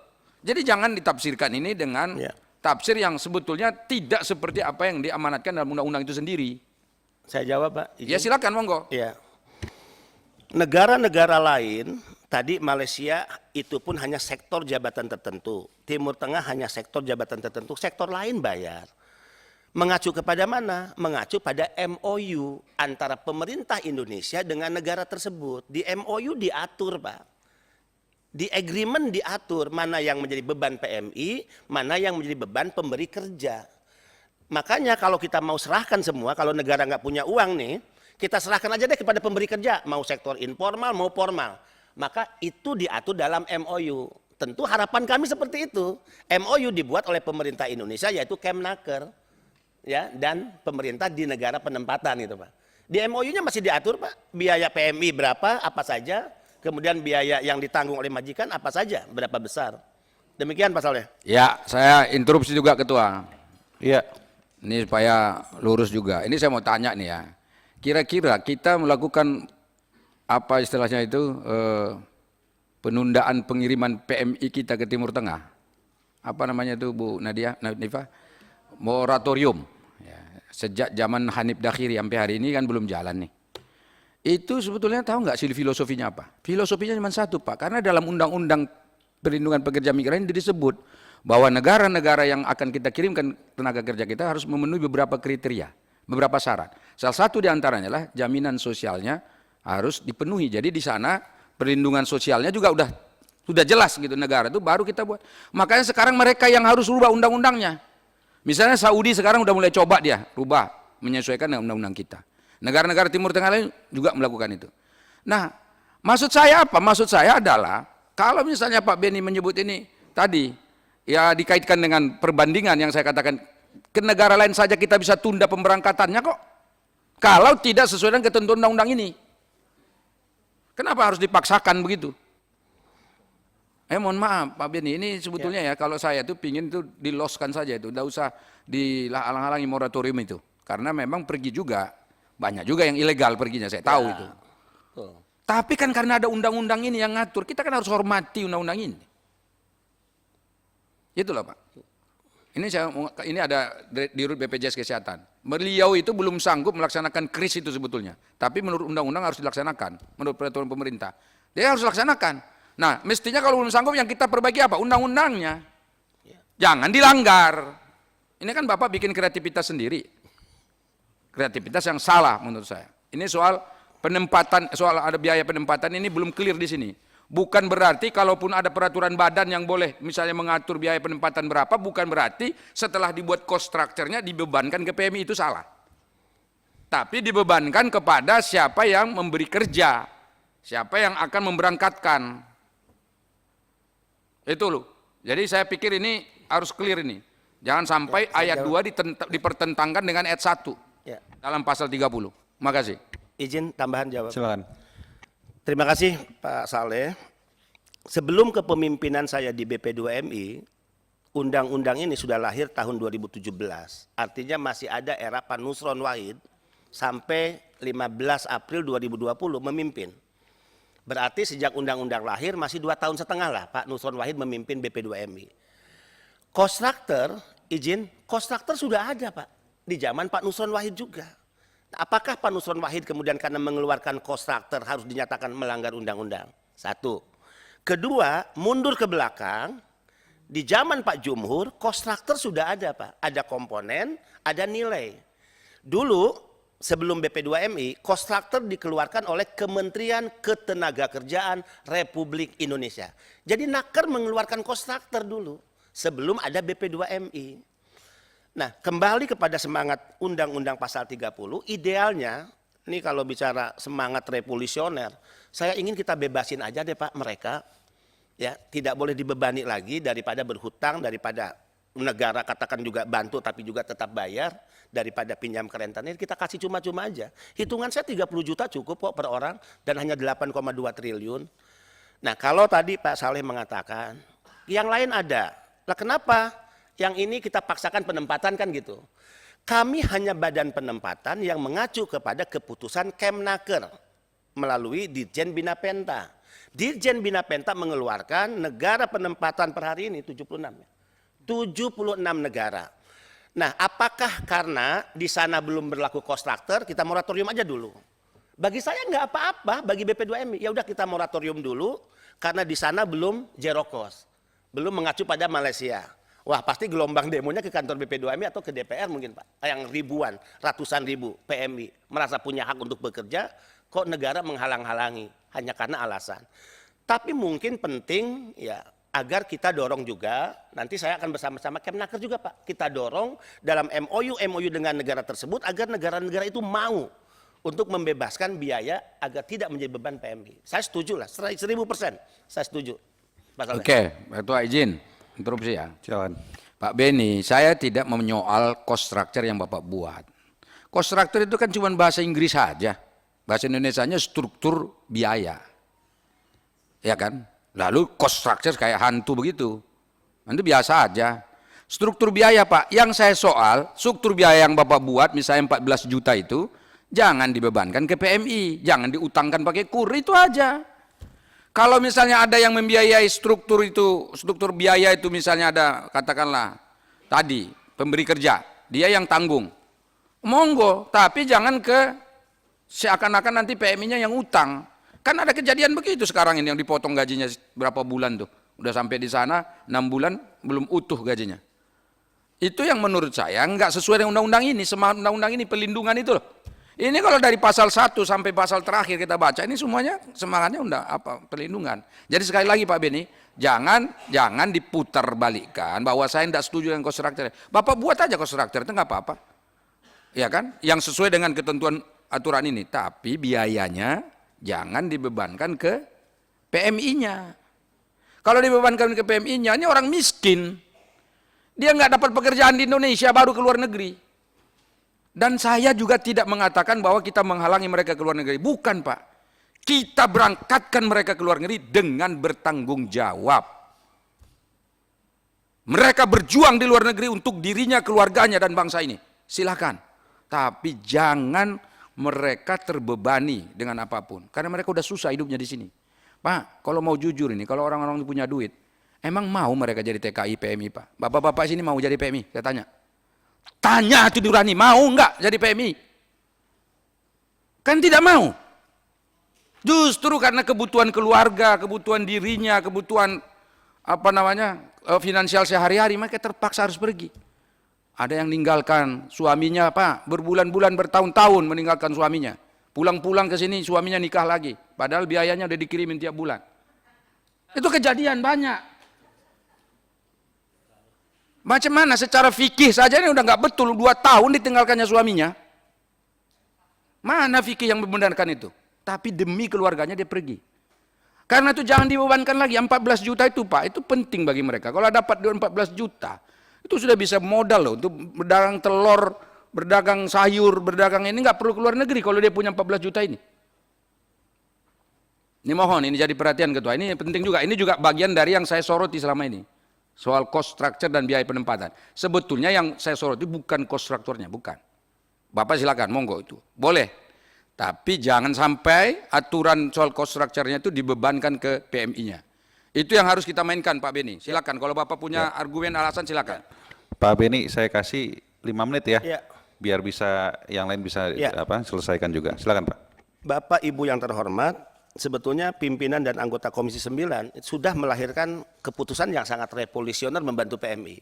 Jadi jangan ditafsirkan ini dengan tafsir yang sebetulnya tidak seperti apa yang diamanatkan dalam undang-undang itu sendiri. Saya jawab Pak. Izin. Ya silakan monggo. Ya. Negara-negara lain, tadi Malaysia itu pun hanya sektor jabatan tertentu. Timur Tengah hanya sektor jabatan tertentu, sektor lain bayar. Mengacu kepada mana? Mengacu pada MOU antara pemerintah Indonesia dengan negara tersebut. Di MOU diatur Pak. Di agreement diatur mana yang menjadi beban PMI, mana yang menjadi beban pemberi kerja. Makanya kalau kita mau serahkan semua, kalau negara nggak punya uang nih, kita serahkan aja deh kepada pemberi kerja, mau sektor informal, mau formal. Maka itu diatur dalam MOU. Tentu harapan kami seperti itu. MOU dibuat oleh pemerintah Indonesia yaitu Kemnaker, ya, dan pemerintah di negara penempatan itu Pak. Di MOU-nya masih diatur Pak, biaya PMI berapa, apa saja. Kemudian biaya yang ditanggung oleh majikan apa saja, berapa besar. Demikian Pak Saleh. Ya, saya interupsi juga Ketua. Iya. Ini supaya lurus juga. Ini saya mau tanya nih ya. Kira-kira kita melakukan apa istilahnya itu penundaan pengiriman PMI kita ke Timur Tengah. Apa namanya itu Bu Nadifa? Moratorium. Ya, sejak zaman Hanif Dakhiri sampai hari ini kan belum jalan nih. Itu sebetulnya tahu nggak sih filosofinya apa? Filosofinya cuma satu Pak, karena dalam undang-undang perlindungan pekerja migran ini disebut bahwa negara-negara yang akan kita kirimkan tenaga kerja kita harus memenuhi beberapa kriteria, beberapa syarat. Salah satu diantaranya adalah jaminan sosialnya harus dipenuhi. Jadi di sana perlindungan sosialnya juga sudah jelas gitu negara itu baru kita buat. Makanya sekarang mereka yang harus rubah undang-undangnya. Misalnya Saudi sekarang udah mulai coba dia rubah. menyesuaikan dengan undang-undang kita. Negara-negara Timur Tengah lain juga melakukan itu. Nah, maksud saya apa? Maksud saya adalah kalau misalnya Pak Beni menyebut ini tadi, ya dikaitkan dengan perbandingan yang saya katakan, ke negara lain saja kita bisa tunda pemberangkatannya kok. Kalau tidak sesuai dengan ketentuan undang-undang ini. Kenapa harus dipaksakan begitu? Mohon maaf Pak Beni, ini sebetulnya ya kalau saya tuh pingin itu diloskan saja itu, tidak usah dihalang-halangi moratorium itu. Karena memang pergi juga, banyak juga yang ilegal perginya, saya tahu itu. Tapi kan karena ada undang-undang ini yang ngatur, kita kan harus hormati undang-undang ini. Itulah Pak. Ini ada di Dirut BPJS Kesehatan. Beliau itu belum sanggup melaksanakan kris itu sebetulnya. Tapi menurut undang-undang harus dilaksanakan, menurut peraturan pemerintah. Dia harus laksanakan. Nah, mestinya kalau belum sanggup yang kita perbaiki apa? Undang-undangnya. Jangan dilanggar. Ini kan Bapak bikin kreativitas sendiri. Kreativitas yang salah menurut saya. Ini soal penempatan, soal ada biaya penempatan ini belum clear di sini. Bukan berarti kalaupun ada peraturan badan yang boleh misalnya mengatur biaya penempatan berapa, bukan berarti setelah dibuat cost structure-nya dibebankan ke PMI, itu salah. Tapi dibebankan kepada siapa yang memberi kerja, siapa yang akan memberangkatkan. Itu loh. Jadi saya pikir ini harus clear ini. Jangan sampai ayat 2 dipertentangkan dengan ayat 1 dalam pasal 30. Makasih. Izin tambahan jawab. Silakan. Terima kasih Pak Saleh. Sebelum kepemimpinan saya di BP2MI, undang-undang ini sudah lahir tahun 2017. Artinya masih ada era Pak Nusron Wahid sampai 15 April 2020 memimpin. Berarti sejak undang-undang lahir masih 2 tahun setengah lah Pak Nusron Wahid memimpin BP2MI. Kontraktor, izin, kontraktor sudah ada Pak. Di zaman Pak Nusron Wahid juga. Apakah Pak Nusron Wahid kemudian karena mengeluarkan kontraktor harus dinyatakan melanggar undang-undang? Satu. Kedua, mundur ke belakang, di zaman Pak Jumhur, kontraktor sudah ada Pak. Ada komponen, ada nilai. Dulu sebelum BP2MI, kontraktor dikeluarkan oleh Kementerian Ketenagakerjaan Republik Indonesia. Jadi Naker mengeluarkan kontraktor dulu sebelum ada BP2MI. Nah, kembali kepada semangat Undang-Undang Pasal 30, idealnya, ini kalau bicara semangat revolusioner, saya ingin kita bebasin aja deh Pak mereka, ya tidak boleh dibebani lagi daripada berhutang, daripada negara katakan juga bantu tapi juga tetap bayar, daripada pinjam ke rentenir, kita kasih cuma-cuma aja. Hitungan saya 30 juta cukup kok per orang dan hanya 8,2 triliun. Nah, kalau tadi Pak Saleh mengatakan, yang lain ada, lah kenapa? Yang ini kita paksakan penempatan kan gitu. Kami hanya badan penempatan yang mengacu kepada keputusan Kemnaker melalui Dirjen Bina Penta. Dirjen Bina Penta mengeluarkan negara penempatan per hari ini 76 ya. 76 negara. Nah, apakah karena di sana belum berlaku kontraktor, kita moratorium aja dulu? Bagi saya nggak apa-apa, bagi BP2MI ya udah kita moratorium dulu karena di sana belum zero cost, belum mengacu pada Malaysia. Wah pasti gelombang demonya ke kantor BP2MI atau ke DPR mungkin Pak. Yang ribuan, ratusan ribu PMI merasa punya hak untuk bekerja, kok negara menghalang-halangi hanya karena alasan. Tapi mungkin penting ya agar kita dorong juga, nanti saya akan bersama-sama Kemnaker juga Pak. Kita dorong dalam MOU dengan negara tersebut agar negara-negara itu mau untuk membebaskan biaya agar tidak menjadi beban PMI. Saya setuju lah, 1000% saya setuju. Oke, Ketua izin. Interupsi ya. Silakan. Pak Beni, saya tidak menyoal cost structure yang Bapak buat. Cost structure itu kan cuma bahasa Inggris saja. Bahasa Indonesianya struktur biaya. Ya kan? Lalu cost structure kayak hantu begitu. Itu biasa aja. Struktur biaya Pak, yang saya soal, struktur biaya yang Bapak buat misalnya 14 juta itu, jangan dibebankan ke PMI, jangan diutangkan pakai KUR, itu aja. Kalau misalnya ada yang membiayai struktur biaya itu misalnya ada katakanlah tadi pemberi kerja, dia yang tanggung. Monggo, tapi jangan ke seakan-akan nanti PMI-nya yang utang. Kan ada kejadian begitu sekarang ini yang dipotong gajinya berapa bulan tuh. Udah sampai di sana 6 bulan belum utuh gajinya. Itu yang menurut saya nggak sesuai dengan undang-undang ini, semangat undang-undang ini pelindungan itu loh. Ini kalau dari pasal 1 sampai pasal terakhir kita baca, ini semuanya semangatnya perlindungan. Jadi sekali lagi Pak Beni, jangan diputar balikkan bahwa saya tidak setuju dengan cost structure. Bapak buat aja cost structure, itu nggak apa-apa. ya kan? Yang sesuai dengan ketentuan aturan ini. Tapi biayanya jangan dibebankan ke PMI-nya. Kalau dibebankan ke PMI-nya, ini orang miskin. Dia nggak dapat pekerjaan di Indonesia, baru ke luar negeri. Dan saya juga tidak mengatakan bahwa kita menghalangi mereka ke luar negeri. Bukan, Pak. Kita berangkatkan mereka ke luar negeri dengan bertanggung jawab. Mereka berjuang di luar negeri untuk dirinya, keluarganya, dan bangsa ini. Silakan. Tapi jangan mereka terbebani dengan apapun. Karena mereka udah susah hidupnya di sini. Pak, kalau mau jujur ini, kalau orang-orang punya duit, emang mau mereka jadi TKI, PMI, Pak? Bapak-bapak sini mau jadi PMI? Saya tanya. Tanya hati nurani, mau enggak jadi PMI? Kan tidak mau. Justru karena kebutuhan keluarga, kebutuhan dirinya, kebutuhan finansial sehari-hari, mereka terpaksa harus pergi. Ada yang meninggalkan suaminya, Pak, berbulan-bulan, bertahun-tahun meninggalkan suaminya. Pulang-pulang ke sini suaminya nikah lagi, padahal biayanya udah dikirimin tiap bulan. Itu kejadian banyak. Macam mana secara fikih saja ini udah nggak betul, 2 tahun ditinggalkannya suaminya. Mana fikih yang membenarkan itu? Tapi demi keluarganya dia pergi. Karena itu jangan dibebankan lagi, 14 juta itu Pak, itu penting bagi mereka. Kalau dapat 14 juta, itu sudah bisa modal loh untuk berdagang telur, berdagang sayur, berdagang ini nggak perlu keluar negeri kalau dia punya 14 juta ini. Ini mohon, ini jadi perhatian Ketua, ini penting juga. Ini juga bagian dari yang saya soroti selama ini. Soal cost structure dan biaya penempatan. Sebetulnya yang saya soroti bukan cost structure-nya, bukan. Bapak silakan, monggo itu. Boleh. Tapi jangan sampai aturan soal cost structure-nya itu dibebankan ke PMI-nya. Itu yang harus kita mainkan Pak Beni. Silakan, kalau Bapak punya argumen alasan silakan. Pak Beni, saya kasih 5 menit ya. Ya. Biar bisa yang lain bisa Ya. selesaikan juga. Silakan Pak. Bapak Ibu yang terhormat, sebetulnya pimpinan dan anggota Komisi 9 sudah melahirkan keputusan yang sangat revolusioner membantu PMI.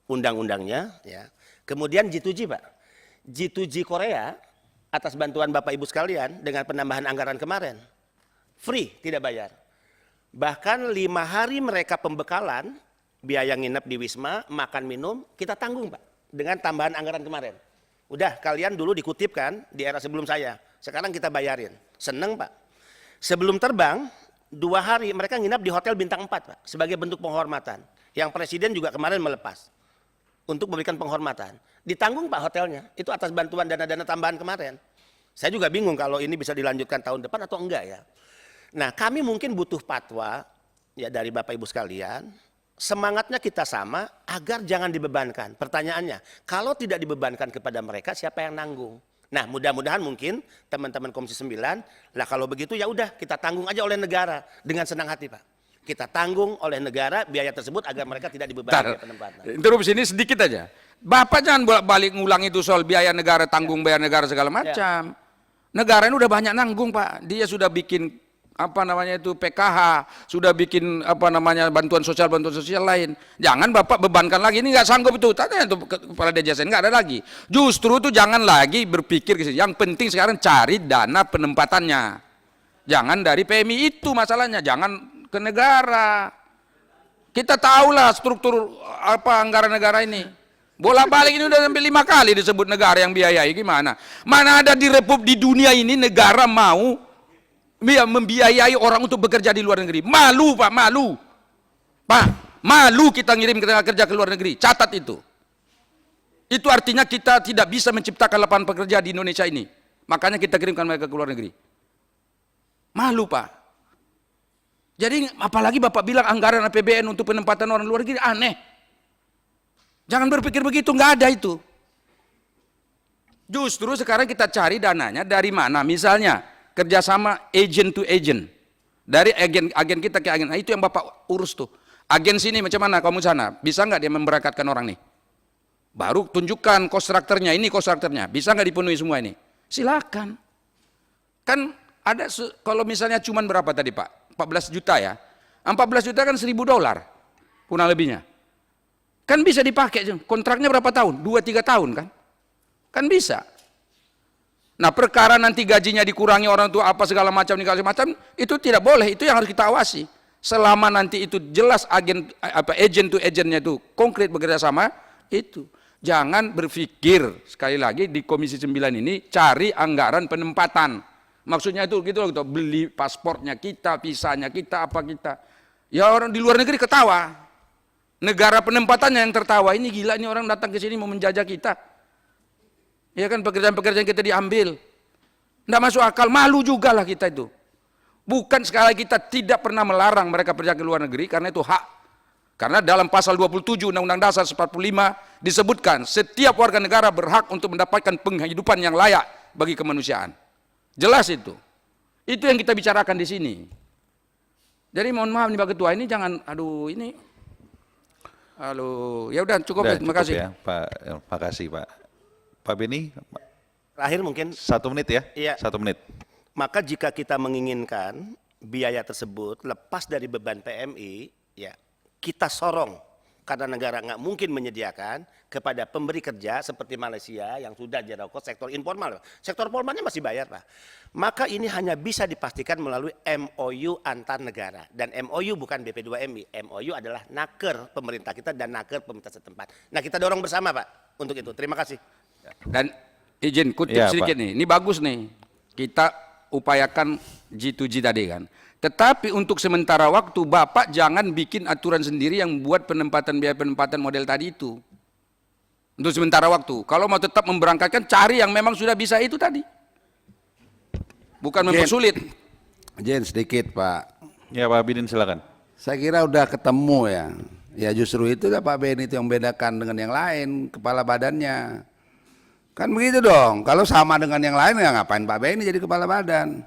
Undang-undangnya, ya. Kemudian G2G, Pak. G2G Korea atas bantuan Bapak Ibu sekalian dengan penambahan anggaran kemarin. Free, tidak bayar. Bahkan 5 hari mereka pembekalan, biaya nginep di Wisma, makan minum, kita tanggung Pak. Dengan tambahan anggaran kemarin. Udah, kalian dulu dikutipkan di era sebelum saya. Sekarang kita bayarin. Seneng Pak. Sebelum terbang, 2 hari mereka nginap di hotel bintang 4 Pak, sebagai bentuk penghormatan. Yang Presiden juga kemarin melepas untuk memberikan penghormatan. Ditanggung Pak hotelnya, itu atas bantuan dana-dana tambahan kemarin. Saya juga bingung kalau ini bisa dilanjutkan tahun depan atau enggak ya. Nah, kami mungkin butuh fatwa ya dari Bapak Ibu sekalian. Semangatnya kita sama agar jangan dibebankan. Pertanyaannya, kalau tidak dibebankan kepada mereka, siapa yang nanggung? Nah, mudah-mudahan mungkin teman-teman Komisi 9, lah kalau begitu ya udah kita tanggung aja oleh negara dengan senang hati Pak. Kita tanggung oleh negara biaya tersebut agar mereka tidak dibebani biaya penempatan. Interupsi ini sedikit aja. Bapak jangan bolak-balik ngulang itu soal biaya negara, tanggung bayar negara segala macam. Negara ini udah banyak nanggung Pak. Dia sudah bikin PKH, sudah bikin bantuan sosial lain. Jangan Bapak bebankan lagi, ini nggak sanggup itu. Tanya itu kepala DJSN nggak ada lagi. Justru itu jangan lagi berpikir ke situ. Yang penting sekarang cari dana penempatannya. Jangan dari PMI itu masalahnya, jangan ke negara. Kita tahulah struktur anggaran negara ini. Bolak-balik ini udah sampai 5 kali disebut negara yang biayai, gimana? Mana ada di dunia ini negara mau membiayai orang untuk bekerja di luar negeri. Malu Pak, malu. Pak, malu kita ngirim tenaga kerja ke luar negeri. Catat itu. Itu artinya kita tidak bisa menciptakan lapangan pekerja di Indonesia ini. Makanya kita kirimkan mereka ke luar negeri. Malu Pak. Jadi apalagi Bapak bilang anggaran APBN untuk penempatan orang luar negeri, aneh. Jangan berpikir begitu, nggak ada itu. Justru sekarang kita cari dananya dari mana? Misalnya kerjasama agent to agent, dari agen kita ke agen. Nah, itu yang Bapak urus tuh. Agen sini macam mana kamu sana? Bisa nggak dia memberangkatkan orang nih? Baru tunjukkan kontraktornya, ini kontraktornya. Bisa nggak dipenuhi semua ini? Silakan. Kan ada kalau misalnya cuman berapa tadi Pak? 14 juta ya. 14 juta kan $1.000 kurang lebihnya. Kan bisa dipakai, kontraknya berapa tahun? 2-3 tahun kan? Kan bisa. Nah perkara nanti gajinya dikurangi orang tua apa segala macam itu tidak boleh, itu yang harus kita awasi. Selama nanti itu jelas agent to agentnya itu konkret bekerja sama, itu. Jangan berpikir, sekali lagi di Komisi 9 ini cari anggaran penempatan. Maksudnya itu gitu loh, gitu. Beli paspornya kita, visanya kita, apa kita. Ya orang di luar negeri ketawa. Negara penempatannya yang tertawa, ini gila ini orang datang ke sini mau menjajah kita. Ya kan pekerjaan-pekerjaan kita diambil. Nggak masuk akal, malu juga lah kita itu. Bukan sekali lagi kita tidak pernah melarang mereka pergi ke luar negeri karena itu hak. Karena dalam pasal 27 Undang-Undang Dasar 45 disebutkan setiap warga negara berhak untuk mendapatkan penghidupan yang layak bagi kemanusiaan. Jelas itu. Itu yang kita bicarakan di sini. Jadi mohon maaf nih Pak Ketua, ini jangan ya udah cukup, terima kasih. Ya, Pak, makasih Pak. Pak Beni, Terakhir mungkin, 1 menit ya? Iya. 1 menit. maka jika kita menginginkan biaya tersebut lepas dari beban PMI, ya kita sorong karena negara nggak mungkin menyediakan kepada pemberi kerja seperti Malaysia yang sudah jerokot sektor informal. Sektor formalnya masih bayar, Pak. Maka ini hanya bisa dipastikan melalui MOU antar negara. Dan MOU bukan BP2MI. MOU adalah naker pemerintah kita dan naker pemerintah setempat. Nah, kita dorong bersama, Pak, untuk itu. Terima kasih. Dan izin kutip Ya, sedikit Pak. nih, ini bagus nih. Kita upayakan G2G tadi kan. Tetapi untuk sementara waktu Bapak jangan bikin aturan sendiri yang buat penempatan biaya penempatan model tadi itu. Untuk sementara waktu. Kalau mau tetap memberangkatkan cari yang memang sudah bisa itu tadi. Bukan mempersulit. Jen sedikit Pak. Ya Pak Bidin silakan. Saya kira udah ketemu ya. Ya justru itu ya Pak Ben itu yang bedakan dengan yang lain, kepala badannya. Kan begitu dong. Kalau sama dengan yang lain ya ngapain Pak Beni jadi kepala badan?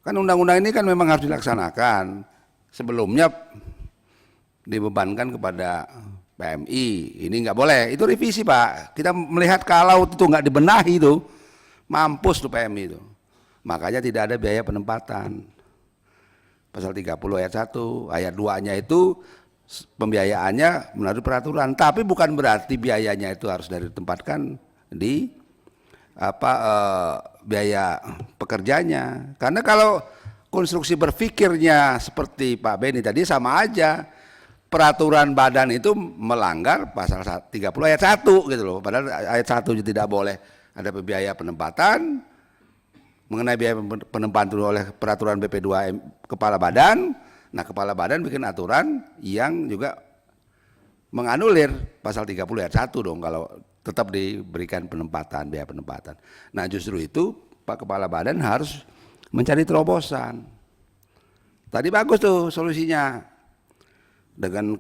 Kan undang-undang ini kan memang harus dilaksanakan. Sebelumnya dibebankan kepada PMI. Ini nggak boleh. Itu revisi Pak. Kita melihat kalau itu nggak dibenahi itu, mampus tuh PMI itu. Makanya tidak ada biaya penempatan. Pasal 30 ayat 1, ayat 2-nya itu pembiayaannya melalui peraturan, tapi bukan berarti biayanya itu harus ditempatkan di biaya pekerjanya. Karena kalau konstruksi berpikirnya seperti Pak Beni tadi sama aja, peraturan badan itu melanggar pasal 30 ayat 1 gitu loh. Padahal ayat 1 tidak boleh ada biaya penempatan. Mengenai biaya penempatan oleh peraturan BP2 kepala badan. Nah, kepala badan bikin aturan yang juga menganulir pasal 30 ayat 1 dong kalau tetap diberikan penempatan, biaya penempatan. Nah, justru itu Pak Kepala Badan harus mencari terobosan. Tadi bagus tuh solusinya. Dengan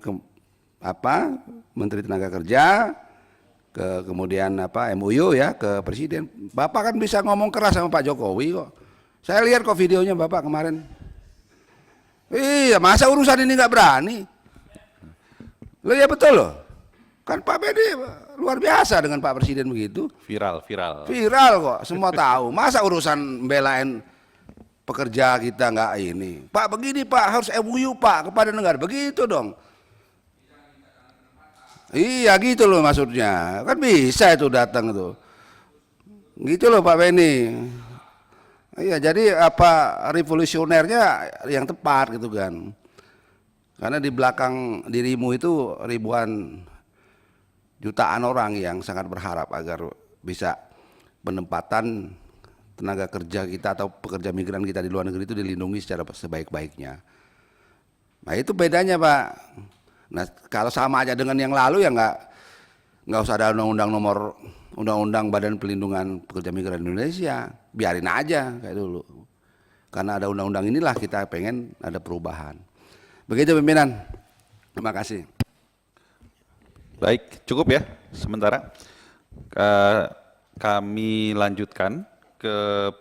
Menteri Tenaga Kerja kemudian MOU ya ke Presiden. Bapak kan bisa ngomong keras sama Pak Jokowi kok. Saya lihat kok videonya Bapak kemarin. Iya, masa urusan ini nggak berani? Loh ya betul loh. Kan Pak Bedi luar biasa dengan Pak Presiden begitu. Viral. Viral kok, semua tahu. Masa urusan belain pekerja kita nggak ini? Pak begini Pak, harus MOU Pak kepada negara. Begitu dong. Iya gitu loh maksudnya. Kan bisa itu datang tuh. Gitu loh Pak Beni. Iya, jadi revolusionernya yang tepat gitu kan. Karena di belakang dirimu itu ribuan jutaan orang yang sangat berharap agar bisa penempatan tenaga kerja kita atau pekerja migran kita di luar negeri itu dilindungi secara sebaik-baiknya. Nah, itu bedanya, Pak. Nah, kalau sama aja dengan yang lalu ya nggak usah ada undang-undang Badan Pelindungan Pekerja Migran Indonesia, biarin aja kayak dulu. Karena ada undang-undang inilah kita pengen ada perubahan. Begitu pimpinan. Terima kasih. Baik, cukup ya sementara. Kami lanjutkan ke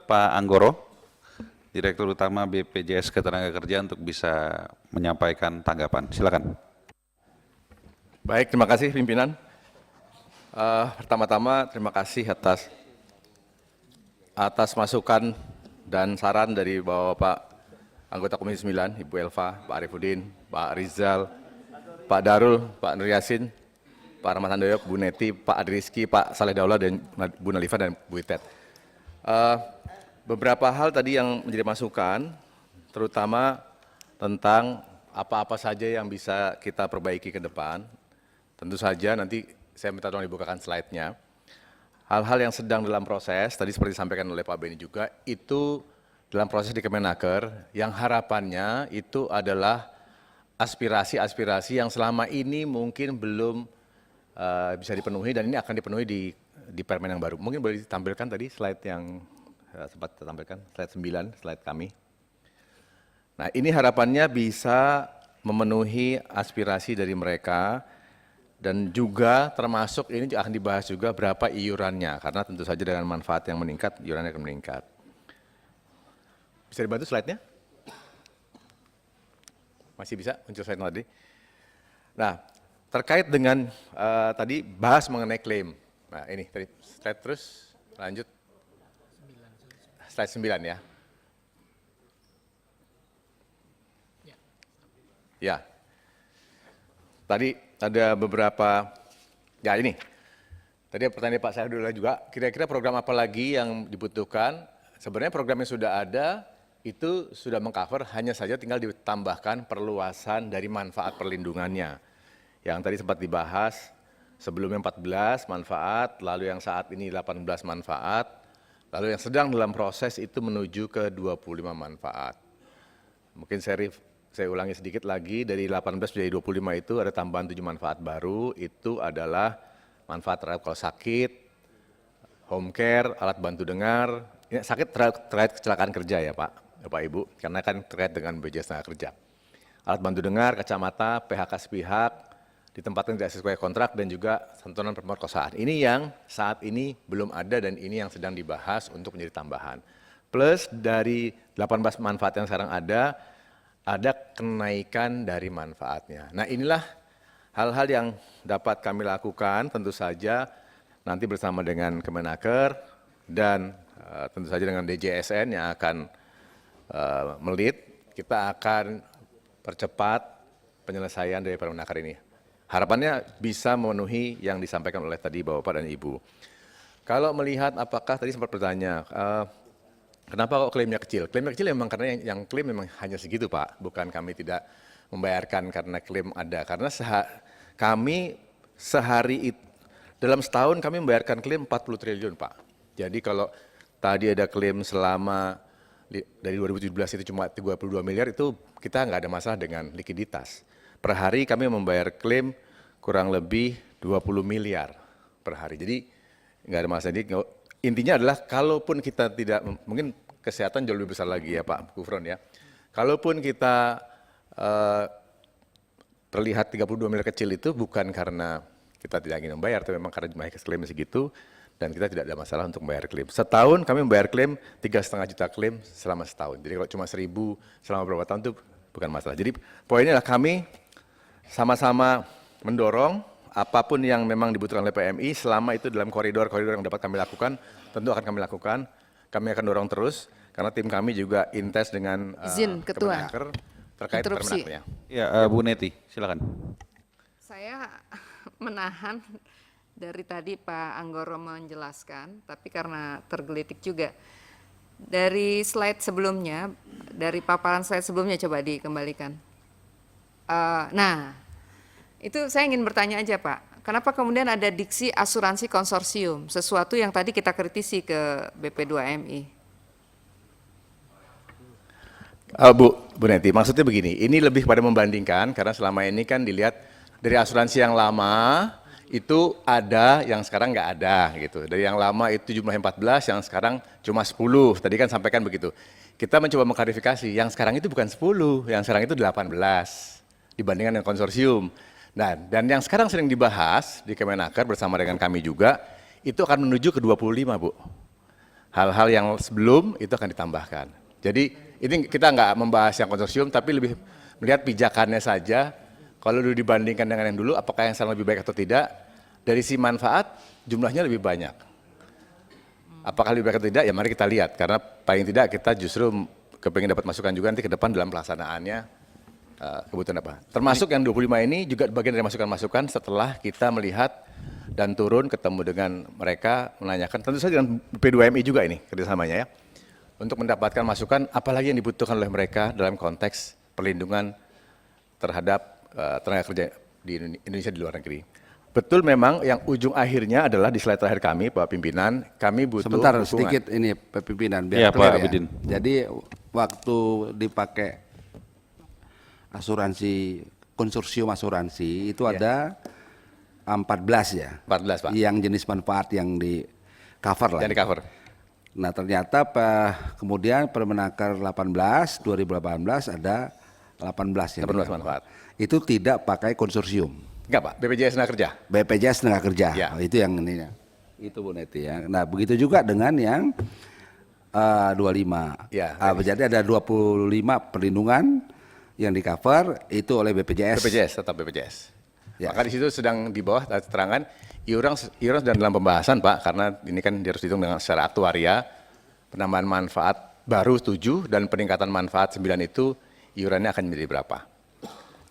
Pak Anggoro, Direktur Utama BPJS Ketenagakerjaan untuk bisa menyampaikan tanggapan. Silakan. Baik, terima kasih pimpinan. Pertama-tama terima kasih atas masukan dan saran dari Bapak anggota Komisi 9, Ibu Elva, Pak Arifudin, Pak Rizal, Pak Darul, Pak Nur Yasin, Pak Rahmat Handoyo, Bu Neti, Pak Adriski, Pak Saleh Daula, dan Bu Nalifa dan Bu Itet. Beberapa hal tadi yang menjadi masukan, terutama tentang apa-apa saja yang bisa kita perbaiki ke depan. Tentu saja nanti saya minta tolong dibukakan slide-nya. Hal-hal yang sedang dalam proses, tadi seperti disampaikan oleh Pak Beni juga, itu dalam proses di Kemenaker, yang harapannya itu adalah aspirasi-aspirasi yang selama ini mungkin belum bisa dipenuhi, dan ini akan dipenuhi di Permen yang baru. Mungkin boleh ditampilkan tadi slide yang sempat ditampilkan, slide 9, slide kami. Nah, ini harapannya bisa memenuhi aspirasi dari mereka, dan juga termasuk ini akan dibahas juga berapa iurannya, karena tentu saja dengan manfaat yang meningkat, iurannya akan meningkat. Bisa dibantu slide-nya? Masih bisa muncul slide tadi? Nah, terkait dengan tadi bahas mengenai klaim. Nah, ini tadi slide terus, lanjut. Slide 9 ya. Ya. Tadi ada beberapa, ya ini. Tadi pertanyaan Pak Sahrudullah juga, kira-kira program apa lagi yang dibutuhkan? Sebenarnya program yang sudah ada, itu sudah mengcover, hanya saja tinggal ditambahkan perluasan dari manfaat perlindungannya. Yang tadi sempat dibahas, sebelumnya 14 manfaat, lalu yang saat ini 18 manfaat, lalu yang sedang dalam proses itu menuju ke 25 manfaat. Mungkin saya ulangi sedikit lagi, dari 18 menjadi 25 itu ada tambahan 7 manfaat baru, itu adalah manfaat terhadap kalau sakit, home care, alat bantu dengar, ini sakit terkait kecelakaan kerja ya Pak Ibu, karena kan terkait dengan BPJS Tenaga Kerja. Alat bantu dengar, kacamata, PHK sepihak, ditempatkan tidak sesuai kontrak, dan juga santunan pemerkosaan. Ini yang saat ini belum ada dan ini yang sedang dibahas untuk menjadi tambahan. Plus dari 18 manfaat yang sekarang ada kenaikan dari manfaatnya. Nah, inilah hal-hal yang dapat kami lakukan, tentu saja nanti bersama dengan Kemenaker dan tentu saja dengan DJSN yang akan melit, kita akan percepat penyelesaian dari Permenaker ini. Harapannya bisa memenuhi yang disampaikan oleh tadi Bapak dan Ibu. Kalau melihat apakah tadi sempat bertanya, kenapa kok klaimnya kecil? Klaimnya kecil memang karena yang klaim memang hanya segitu Pak, bukan kami tidak membayarkan karena klaim ada. Karena kami sehari itu, dalam setahun kami membayarkan klaim 40 triliun Pak. Jadi kalau tadi ada klaim selama dari 2017 itu cuma 32 miliar, itu kita nggak ada masalah dengan likuiditas. Per hari kami membayar klaim kurang lebih 20 miliar per hari. Jadi nggak ada masalah. Jadi intinya adalah kalaupun kita tidak, mungkin kesehatan jauh lebih besar lagi ya Pak Gufron ya. Kalaupun kita terlihat 32 miliar kecil itu bukan karena kita tidak ingin membayar, tapi memang karena jumlah klaim segitu dan kita tidak ada masalah untuk membayar klaim. Setahun kami membayar klaim 3,5 juta klaim selama setahun. Jadi kalau cuma 1.000 selama beberapa tahun itu bukan masalah. Jadi poinnya adalah kami sama-sama mendorong apapun yang memang dibutuhkan oleh PMI, selama itu dalam koridor-koridor yang dapat kami lakukan, tentu akan kami lakukan. Kami akan dorong terus, karena tim kami juga intens dengan Kemenaker terkait Permenakernya. Ya, Bu Neti, silakan. Saya menahan dari tadi Pak Anggoro menjelaskan, tapi karena tergelitik juga. Dari slide sebelumnya, dari paparan slide sebelumnya coba dikembalikan. Nah, itu saya ingin bertanya aja Pak, kenapa kemudian ada diksi asuransi konsorsium, sesuatu yang tadi kita kritisi ke BP2MI? Bu Neti, maksudnya begini, ini lebih pada membandingkan, karena selama ini kan dilihat dari asuransi yang lama, itu ada, yang sekarang nggak ada gitu. Dari yang lama itu jumlahnya 14, yang sekarang cuma 10, tadi kan sampaikan begitu. Kita mencoba mengklarifikasi, yang sekarang itu bukan 10, yang sekarang itu 18. Dibandingkan dengan konsorsium. Nah, dan yang sekarang sering dibahas di Kemenaker bersama dengan kami juga, itu akan menuju ke 25 Bu. Hal-hal yang sebelum itu akan ditambahkan. Jadi ini kita nggak membahas yang konsorsium, tapi lebih melihat pijakannya saja. Kalau dulu dibandingkan dengan yang dulu, apakah yang sekarang lebih baik atau tidak, dari si manfaat jumlahnya lebih banyak. Apakah lebih baik atau tidak, ya mari kita lihat. Karena paling tidak kita justru kepingin dapat masukan juga nanti ke depan dalam pelaksanaannya. Kebutuhan apa. Termasuk yang 25 ini juga bagian dari masukan-masukan setelah kita melihat dan turun ketemu dengan mereka, menanyakan, tentu saja dengan P2MI juga ini kerjasamanya ya, untuk mendapatkan masukan apalagi yang dibutuhkan oleh mereka dalam konteks perlindungan terhadap tenaga kerja di Indonesia di luar negeri. Betul, memang yang ujung akhirnya adalah di slide terakhir kami, Pak Pimpinan, kami butuh Sebentar dukungan. sedikit ini Pak Pimpinan Iya, biar Pak clear Abidin. Jadi waktu dipakai asuransi konsorsium asuransi itu ada 14 ya. 14, Pak. Yang jenis manfaat yang di cover lah. Yang di cover. Nah, ternyata kemudian Permenaker 2018 ada 18 yang 18 di cover. manfaat. Itu tidak pakai konsorsium. Enggak, Pak, BPJS Tenaga Kerja. BPJS Tenaga Kerja. Ya. Oh, itu yang ininya. Itu Bu Neti ya. Nah, begitu juga dengan yang 25. Ya, Jadi ada 25 perlindungan yang di cover itu oleh BPJS. BPJS, tetap BPJS. Ya. Maka di situ sedang di bawah keterangan iuran sedang dalam pembahasan, Pak, karena ini kan harus dihitung dengan secara aktuaria, penambahan manfaat baru 7 dan peningkatan manfaat 9 itu iurannya akan menjadi berapa.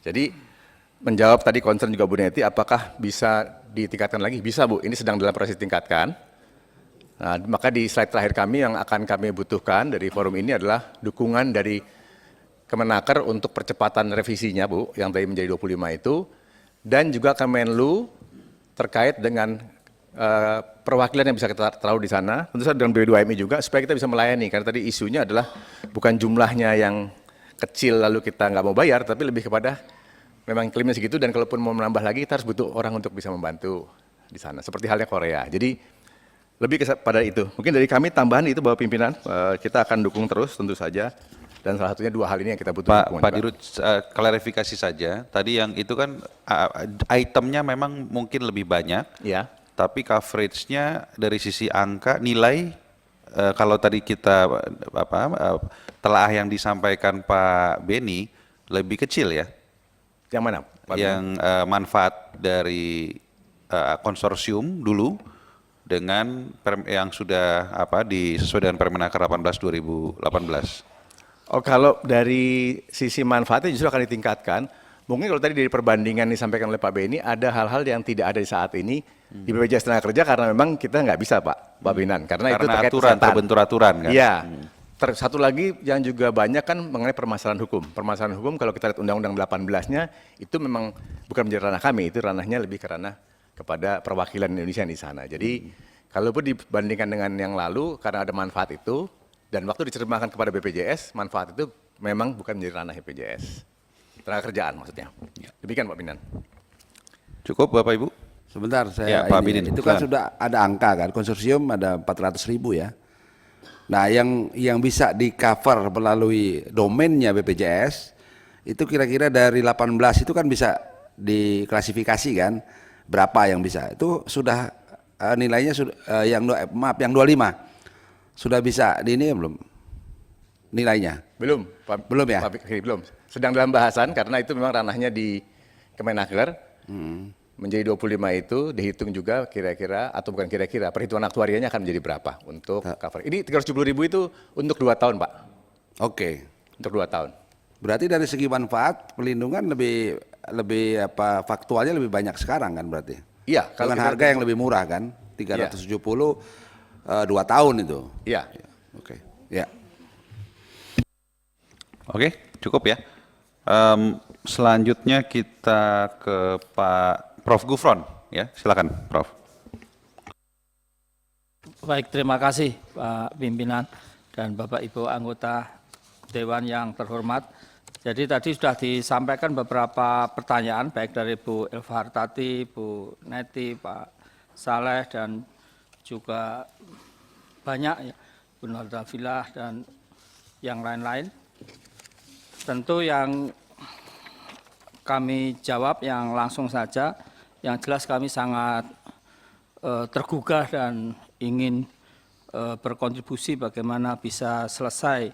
Jadi menjawab tadi concern juga Bu Neti, apakah bisa ditingkatkan lagi? Bisa, Bu, ini sedang dalam proses tingkatkan. Nah, maka di slide terakhir kami yang akan kami butuhkan dari forum ini adalah dukungan dari Kemenaker untuk percepatan revisinya, Bu, yang tadi menjadi 25 itu, dan juga Kemenlu terkait dengan perwakilan yang bisa kita taruh di sana, tentu saja dengan B2MI juga, supaya kita bisa melayani, karena tadi isunya adalah bukan jumlahnya yang kecil lalu kita nggak mau bayar, tapi lebih kepada memang klaimnya segitu, dan kalaupun mau menambah lagi, kita harus butuh orang untuk bisa membantu di sana, seperti halnya Korea. Jadi lebih pada itu. Mungkin dari kami tambahan itu, Bapak Pimpinan, kita akan dukung terus tentu saja, dan salah satunya 2 hal ini yang kita butuh. Pak Dirut, klarifikasi saja. Tadi yang itu kan itemnya memang mungkin lebih banyak, Ya. tapi coveragenya dari sisi angka nilai kalau tadi kita telah yang disampaikan Pak Beni lebih kecil ya. Yang mana, Pak? Yang manfaat dari konsorsium dulu dengan yang sudah sesuai dengan Permenaker 18 2018. Oh, kalau dari sisi manfaatnya justru akan ditingkatkan. Mungkin kalau tadi dari perbandingan disampaikan oleh Pak Beni, ada hal-hal yang tidak ada di saat ini di BPJS Tenaga Kerja, karena memang kita nggak bisa, Pak Binan, karena itu terkait aturan, kesehatan. terbentur aturan kan. Iya. Satu lagi yang juga banyak kan mengenai permasalahan hukum. Permasalahan hukum kalau kita lihat Undang-Undang 18-nya itu memang bukan menjadi ranah kami, itu ranahnya lebih ke ranah kepada perwakilan Indonesia di sana. Jadi kalaupun dibandingkan dengan yang lalu, karena ada manfaat itu, dan waktu diterjemahkan kepada BPJS, manfaat itu memang bukan menjadi ranah BPJS. Tenaga kerjaan maksudnya. Demikian Pak Binan. Cukup Bapak Ibu? Sebentar, Ya, Pak Bidin, itu kan silakan. sudah ada angka kan, konsorsium ada 400.000 ya. Nah, yang bisa di cover melalui domainnya BPJS itu kira-kira dari 18 itu kan bisa diklasifikasi kan, berapa yang bisa. Itu sudah nilainya sudah yang 25 sudah bisa di ini belum nilainya? Belum, Pak, Belum ya? Pak Fikri, belum. Sedang dalam bahasan karena itu memang ranahnya di Kemenaker. Menjadi 25 itu dihitung juga kira-kira, atau bukan kira-kira, perhitungan aktuarianya akan menjadi berapa untuk cover. Ini 370.000 itu untuk 2 tahun, Pak. Oke. Untuk 2 tahun. Berarti dari segi manfaat perlindungan lebih faktualnya lebih banyak sekarang kan berarti? Iya. Dengan kita- harga yang lebih murah kan, 370 2 tahun itu. Iya. Oke. Ya. Oke, cukup ya. Selanjutnya kita ke Pak Prof. Gufron, ya silakan Prof. Baik, terima kasih Pak Pimpinan dan Bapak Ibu anggota Dewan yang terhormat. Jadi tadi sudah disampaikan beberapa pertanyaan baik dari Bu Elva Hartati, Bu Neti, Pak Saleh dan juga banyak ya, Bu Nalda Filah dan yang lain-lain. Tentu yang kami jawab yang langsung saja, yang jelas kami sangat tergugah dan ingin berkontribusi bagaimana bisa selesai.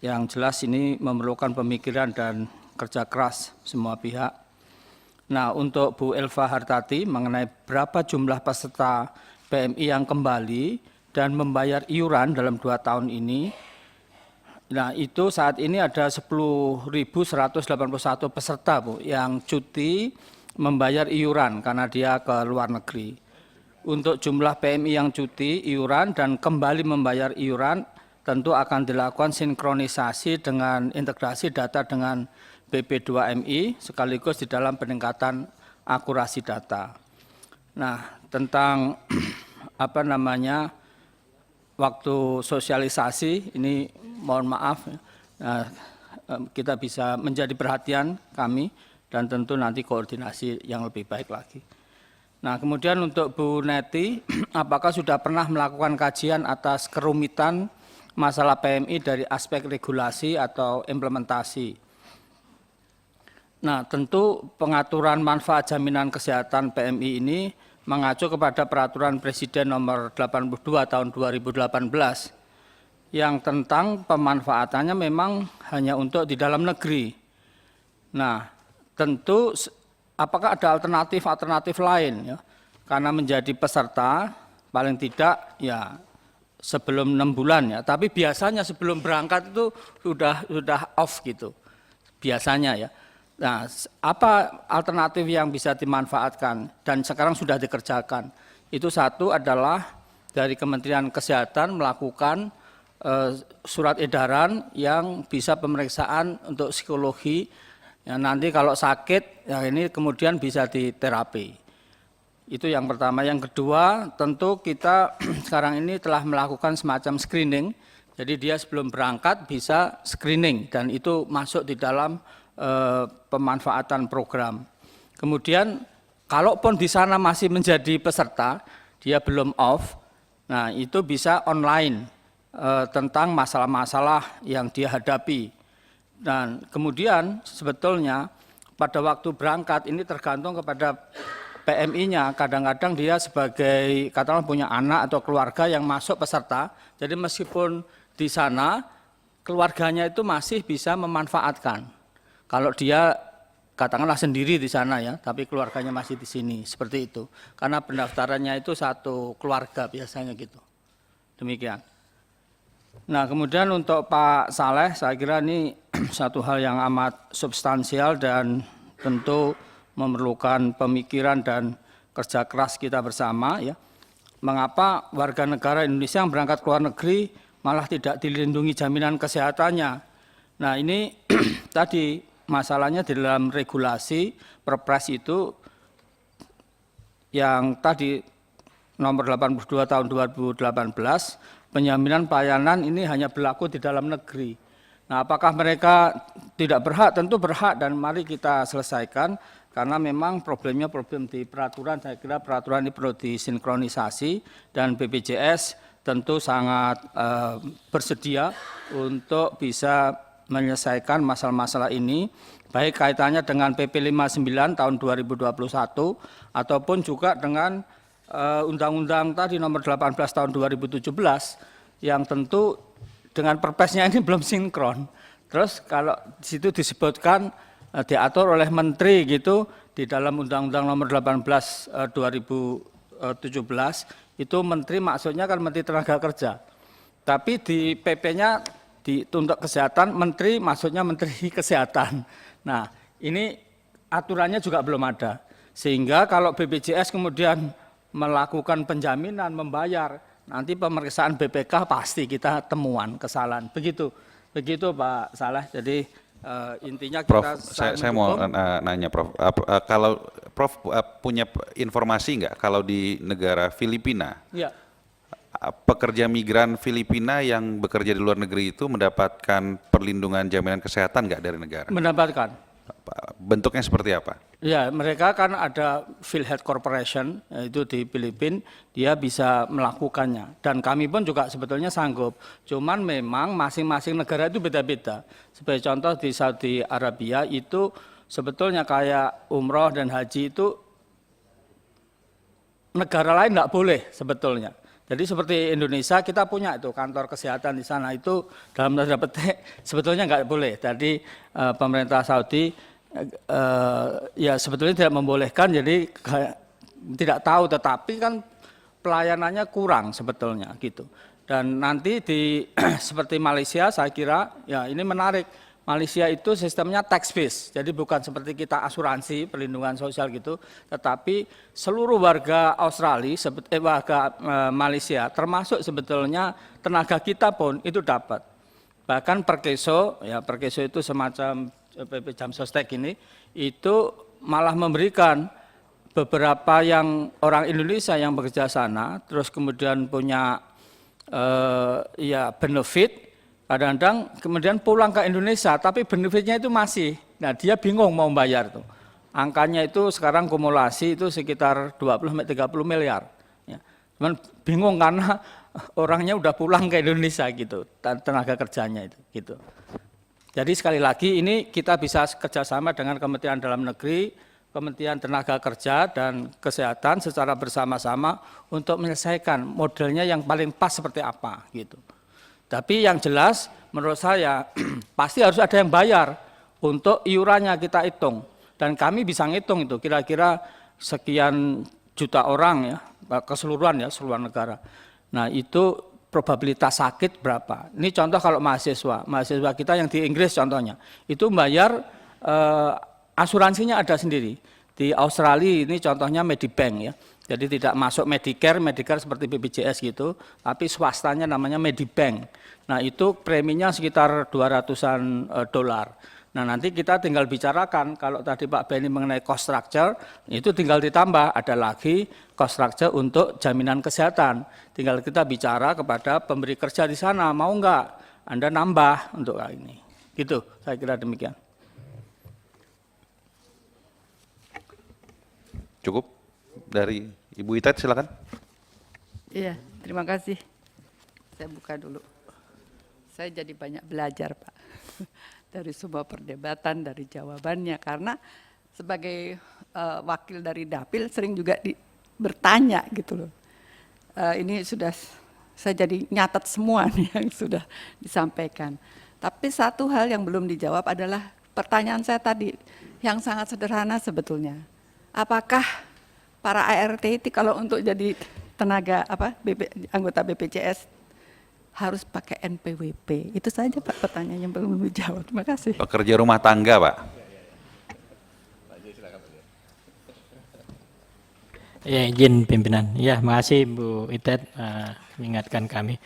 Yang jelas ini memerlukan pemikiran dan kerja keras semua pihak. Nah, untuk Bu Elva Hartati mengenai berapa jumlah peserta PMI yang kembali dan membayar iuran dalam 2 tahun ini, nah itu saat ini ada 10.181 peserta Bu yang cuti membayar iuran karena dia ke luar negeri. Untuk jumlah PMI yang cuti iuran dan kembali membayar iuran tentu akan dilakukan sinkronisasi dengan integrasi data dengan BP2MI sekaligus di dalam peningkatan akurasi data. Nah, tentang apa namanya waktu sosialisasi ini mohon maaf, kita bisa menjadi perhatian kami dan tentu nanti koordinasi yang lebih baik lagi. Nah, kemudian untuk Bu Neti, apakah sudah pernah melakukan kajian atas kerumitan masalah PMI dari aspek regulasi atau implementasi? Nah, tentu pengaturan manfaat jaminan kesehatan PMI ini mengacu kepada Peraturan Presiden Nomor 82 Tahun 2018 yang tentang pemanfaatannya memang hanya untuk di dalam negeri. Nah, tentu apakah ada alternatif lain ya? Karena menjadi peserta paling tidak ya sebelum 6 bulan ya, tapi biasanya sebelum berangkat itu sudah off gitu. Biasanya ya. Nah, apa alternatif yang bisa dimanfaatkan dan sekarang sudah dikerjakan? Itu satu adalah dari Kementerian Kesehatan melakukan surat edaran yang bisa pemeriksaan untuk psikologi. Ya, nanti kalau sakit, ya ini kemudian bisa diterapi. Itu yang pertama. Yang kedua, tentu kita sekarang ini telah melakukan semacam screening. Jadi dia sebelum berangkat bisa screening dan itu masuk di dalam pemanfaatan program. Kemudian kalaupun di sana masih menjadi peserta, dia belum off, nah itu bisa online tentang masalah-masalah yang dia hadapi. Dan kemudian sebetulnya pada waktu berangkat ini tergantung kepada PMI-nya, kadang-kadang dia sebagai katakanlah punya anak atau keluarga yang masuk peserta, jadi meskipun di sana keluarganya itu masih bisa memanfaatkan. Kalau dia katakanlah sendiri di sana ya, tapi keluarganya masih di sini, seperti itu. Karena pendaftarannya itu satu keluarga biasanya gitu. Demikian. Nah, kemudian untuk Pak Saleh, saya kira ini satu hal yang amat substansial dan tentu memerlukan pemikiran dan kerja keras kita bersama ya. Mengapa warga negara Indonesia yang berangkat ke luar negeri malah tidak dilindungi jaminan kesehatannya? Nah, ini tadi masalahnya di dalam regulasi Perpres itu yang tadi nomor 82 tahun 2018, penjaminan pelayanan ini hanya berlaku di dalam negeri. Nah, apakah mereka tidak berhak? Tentu berhak dan mari kita selesaikan karena memang problemnya problem di peraturan. Saya kira peraturan ini perlu disinkronisasi dan BPJS tentu sangat bersedia untuk bisa menyelesaikan masalah-masalah ini, baik kaitannya dengan PP 59 tahun 2021 ataupun juga dengan Undang-Undang tadi nomor 18 tahun 2017 yang tentu dengan perpesnya ini belum sinkron. Terus kalau di situ disebutkan diatur oleh menteri gitu di dalam Undang-Undang nomor 18 2017 itu menteri maksudnya kan Menteri Tenaga Kerja. Tapi di PP-nya untuk kesehatan, menteri maksudnya Menteri Kesehatan. Nah, ini aturannya juga belum ada. Sehingga kalau BPJS kemudian melakukan penjaminan, membayar, nanti pemeriksaan BPK pasti kita temuan kesalahan. Begitu Pak Saleh. Jadi intinya kita Prof, saya mau nanya Prof, kalau Prof punya informasi nggak kalau di negara Filipina? Ya. Pekerja migran Filipina yang bekerja di luar negeri itu mendapatkan perlindungan jaminan kesehatan nggak dari negara? Mendapatkan. Bentuknya seperti apa? Ya, mereka kan ada Philhealth Corporation, yaitu di Filipina, dia bisa melakukannya. Dan kami pun juga sebetulnya sanggup. Cuman memang masing-masing negara itu beda-beda. Sebagai contoh di Saudi Arabia itu sebetulnya kayak umroh dan haji itu negara lain nggak boleh sebetulnya. Jadi seperti Indonesia kita punya itu kantor kesehatan di sana itu dalam tanda petik sebetulnya nggak boleh. Jadi pemerintah Saudi ya sebetulnya tidak membolehkan, jadi tidak tahu, tetapi kan pelayanannya kurang sebetulnya gitu. Dan nanti di seperti Malaysia saya kira ya ini menarik. Malaysia itu sistemnya tax base, jadi bukan seperti kita asuransi perlindungan sosial gitu, tetapi seluruh warga Australia, warga Malaysia, termasuk sebetulnya tenaga kita pun itu dapat. Bahkan Perkeso, ya Perkeso itu semacam PP Jam Sostek ini, itu malah memberikan beberapa yang orang Indonesia yang bekerja sana, terus kemudian punya ya benefit, kadang-kadang kemudian pulang ke Indonesia, tapi benefitnya itu masih. Nah dia bingung mau bayar tuh. Angkanya itu sekarang kumulasi itu sekitar 20-30 miliar. Ya. Cuman bingung karena orangnya udah pulang ke Indonesia gitu, tenaga kerjanya itu. Gitu. Jadi sekali lagi ini kita bisa kerjasama dengan Kementerian Dalam Negeri, Kementerian Tenaga Kerja dan Kesehatan secara bersama-sama untuk menyelesaikan modelnya yang paling pas seperti apa gitu. Tapi yang jelas menurut saya pasti harus ada yang bayar untuk iurannya kita hitung. Dan kami bisa ngitung itu kira-kira sekian juta orang ya, keseluruhan ya, seluruh negara. Nah itu probabilitas sakit berapa. Ini contoh kalau mahasiswa kita yang di Inggris contohnya, itu bayar asuransinya ada sendiri. Di Australia ini contohnya Medibank ya. Jadi tidak masuk Medicare seperti BPJS gitu, tapi swastanya namanya Medibank. Nah itu preminya sekitar 200-an dolar. Nah nanti kita tinggal bicarakan, kalau tadi Pak Benny mengenai cost structure, itu tinggal ditambah, ada lagi cost structure untuk jaminan kesehatan. Tinggal kita bicara kepada pemberi kerja di sana, mau nggak Anda nambah untuk hal ini. Gitu, saya kira demikian. Cukup dari Ibu Itet, silakan. Iya, terima kasih. Saya buka dulu. Saya jadi banyak belajar, Pak. Dari sebuah perdebatan, dari jawabannya. Karena sebagai wakil dari Dapil sering juga bertanya gitu loh. Ini sudah saya jadi nyatat semua nih yang sudah disampaikan. Tapi satu hal yang belum dijawab adalah pertanyaan saya tadi yang sangat sederhana sebetulnya. Apakah para ART itu kalau untuk jadi tenaga anggota BPJS harus pakai NPWP? Itu saja Pak pertanyaan yang belum dijawab. Terima kasih. Pekerja rumah tangga, Pak. Ya, izin pimpinan. Ya, makasih Bu Itet mengingatkan kami.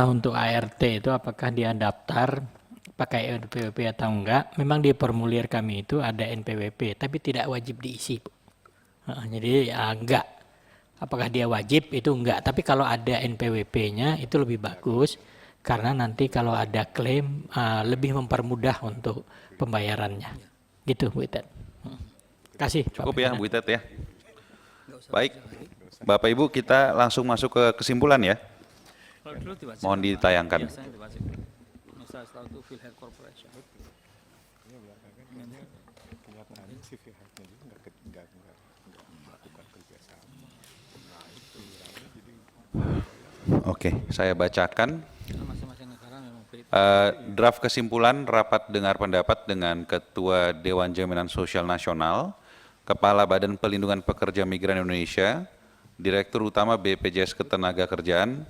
Untuk ART itu apakah dia daftar pakai NPWP atau enggak? Memang di formulir kami itu ada NPWP, tapi tidak wajib diisi, Bu. Jadi enggak. Apakah dia wajib itu enggak, tapi kalau ada NPWP-nya itu lebih bagus karena nanti kalau ada klaim lebih mempermudah untuk pembayarannya. Gitu Bu Itet. Kasih. Cukup ya Bu Itet ya. Baik, Bapak Ibu kita langsung masuk ke kesimpulan ya. Mohon ditayangkan. Oke, saya bacakan draft kesimpulan rapat dengar pendapat dengan Ketua Dewan Jaminan Sosial Nasional, Kepala Badan Pelindungan Pekerja Migran Indonesia, Direktur Utama BPJS Ketenagakerjaan,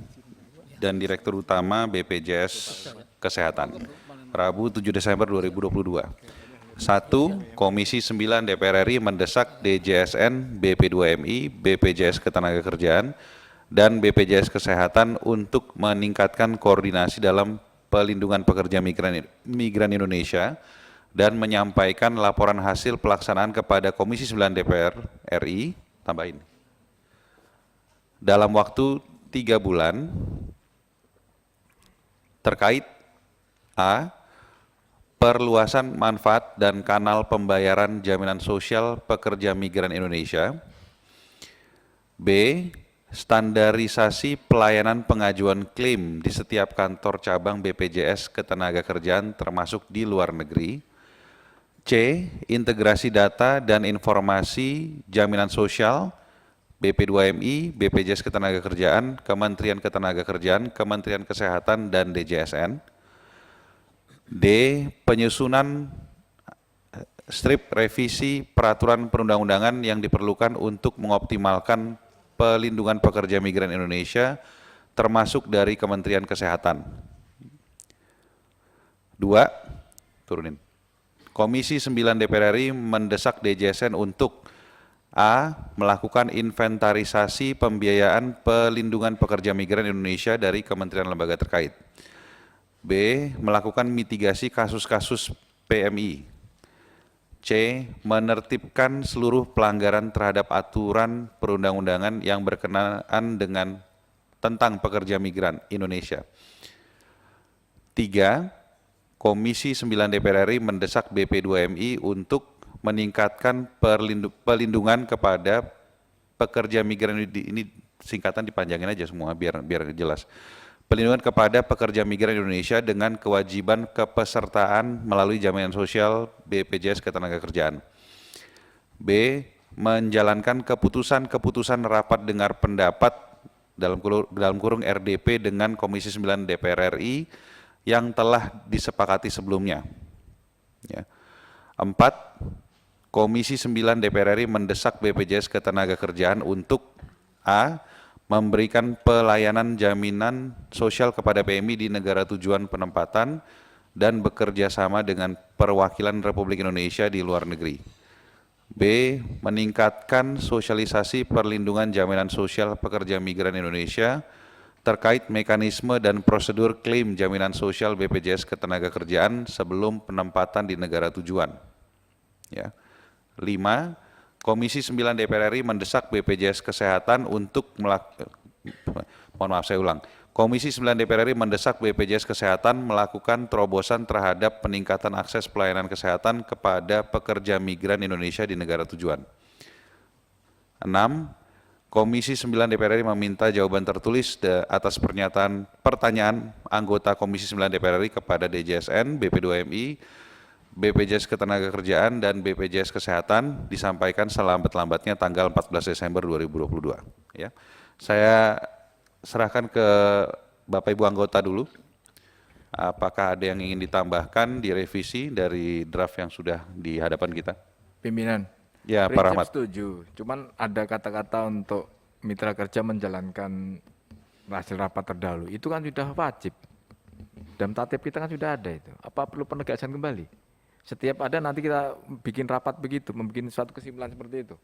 dan Direktur Utama BPJS Kesehatan, Rabu 7 Desember 2022. 1. Komisi 9 DPR RI mendesak DJSN, BP2MI, BPJS Ketenagakerjaan, dan BPJS Kesehatan untuk meningkatkan koordinasi dalam pelindungan pekerja migran Indonesia dan menyampaikan laporan hasil pelaksanaan kepada Komisi 9 DPR RI, tambahin, dalam waktu 3 bulan terkait A. Perluasan manfaat dan kanal pembayaran jaminan sosial pekerja migran Indonesia. B. Standarisasi pelayanan pengajuan klaim di setiap kantor cabang BPJS Ketenagakerjaan termasuk di luar negeri. C. Integrasi data dan informasi jaminan sosial BP2MI, BPJS Ketenagakerjaan, Kementerian Ketenagakerjaan, Kementerian Kesehatan, dan DJSN. D. Penyusunan strip revisi peraturan perundang-undangan yang diperlukan untuk mengoptimalkan pelindungan pekerja migran Indonesia, termasuk dari Kementerian Kesehatan. 2. Turunin. Komisi 9 DPR RI mendesak DJSN untuk A. Melakukan inventarisasi pembiayaan pelindungan pekerja migran Indonesia dari kementerian lembaga terkait. B. Melakukan mitigasi kasus-kasus PMI. C. Menertibkan seluruh pelanggaran terhadap aturan perundang-undangan yang berkenaan dengan tentang pekerja migran Indonesia. 3. Komisi 9 DPR RI mendesak BP2MI untuk meningkatkan perlindungan kepada pekerja migran. Ini singkatan dipanjangin aja semua biar jelas. Perlindungan kepada pekerja migran Indonesia dengan kewajiban kepesertaan melalui jaminan sosial BPJS Ketenagakerjaan. B. Menjalankan keputusan rapat dengar pendapat dalam kurung RDP dengan Komisi 9 DPR RI yang telah disepakati sebelumnya. Ya. 4. Komisi 9 DPR RI mendesak BPJS Ketenagakerjaan untuk A. Memberikan pelayanan jaminan sosial kepada PMI di negara tujuan penempatan dan bekerja sama dengan perwakilan Republik Indonesia di luar negeri. B. Meningkatkan sosialisasi perlindungan jaminan sosial pekerja migran Indonesia terkait mekanisme dan prosedur klaim jaminan sosial BPJS Ketenagakerjaan sebelum penempatan di negara tujuan. Ya. 5. Komisi 9 DPR RI mendesak BPJS Kesehatan untuk Komisi 9 DPR RI mendesak BPJS Kesehatan melakukan terobosan terhadap peningkatan akses pelayanan kesehatan kepada pekerja migran Indonesia di negara tujuan. 6. Komisi 9 DPR RI meminta jawaban tertulis atas pertanyaan anggota Komisi 9 DPR RI kepada DJSN, BP2MI, BPJS Ketenagakerjaan, dan BPJS Kesehatan disampaikan selambat-lambatnya tanggal 14 Desember 2022. Ya. Saya serahkan ke Bapak Ibu anggota dulu. Apakah ada yang ingin ditambahkan, direvisi dari draft yang sudah di hadapan kita? Pimpinan. Ya, Pak Rahmat. Setuju, cuman ada kata-kata untuk mitra kerja menjalankan hasil rapat terdahulu, itu kan sudah wajib. Dalam tatip kita kan sudah ada itu. Apa perlu penegasan kembali? Setiap ada nanti kita bikin rapat begitu, membuat suatu kesimpulan seperti itu.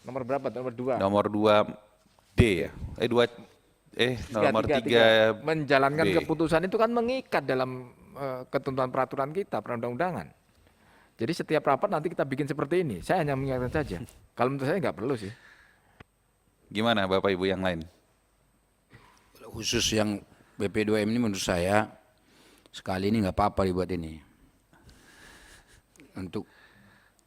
Nomor berapa? Nomor 2. Nomor 2D ya? Nomor 3. Menjalankan B. keputusan itu kan mengikat dalam ketentuan peraturan kita, perundang-undangan. Jadi setiap rapat nanti kita bikin seperti ini. Saya hanya mengingatkan saja. Kalau menurut saya nggak perlu sih. Gimana Bapak Ibu yang lain? Khusus yang BP2M ini menurut saya sekali ini nggak apa-apa dibuat ini. Untuk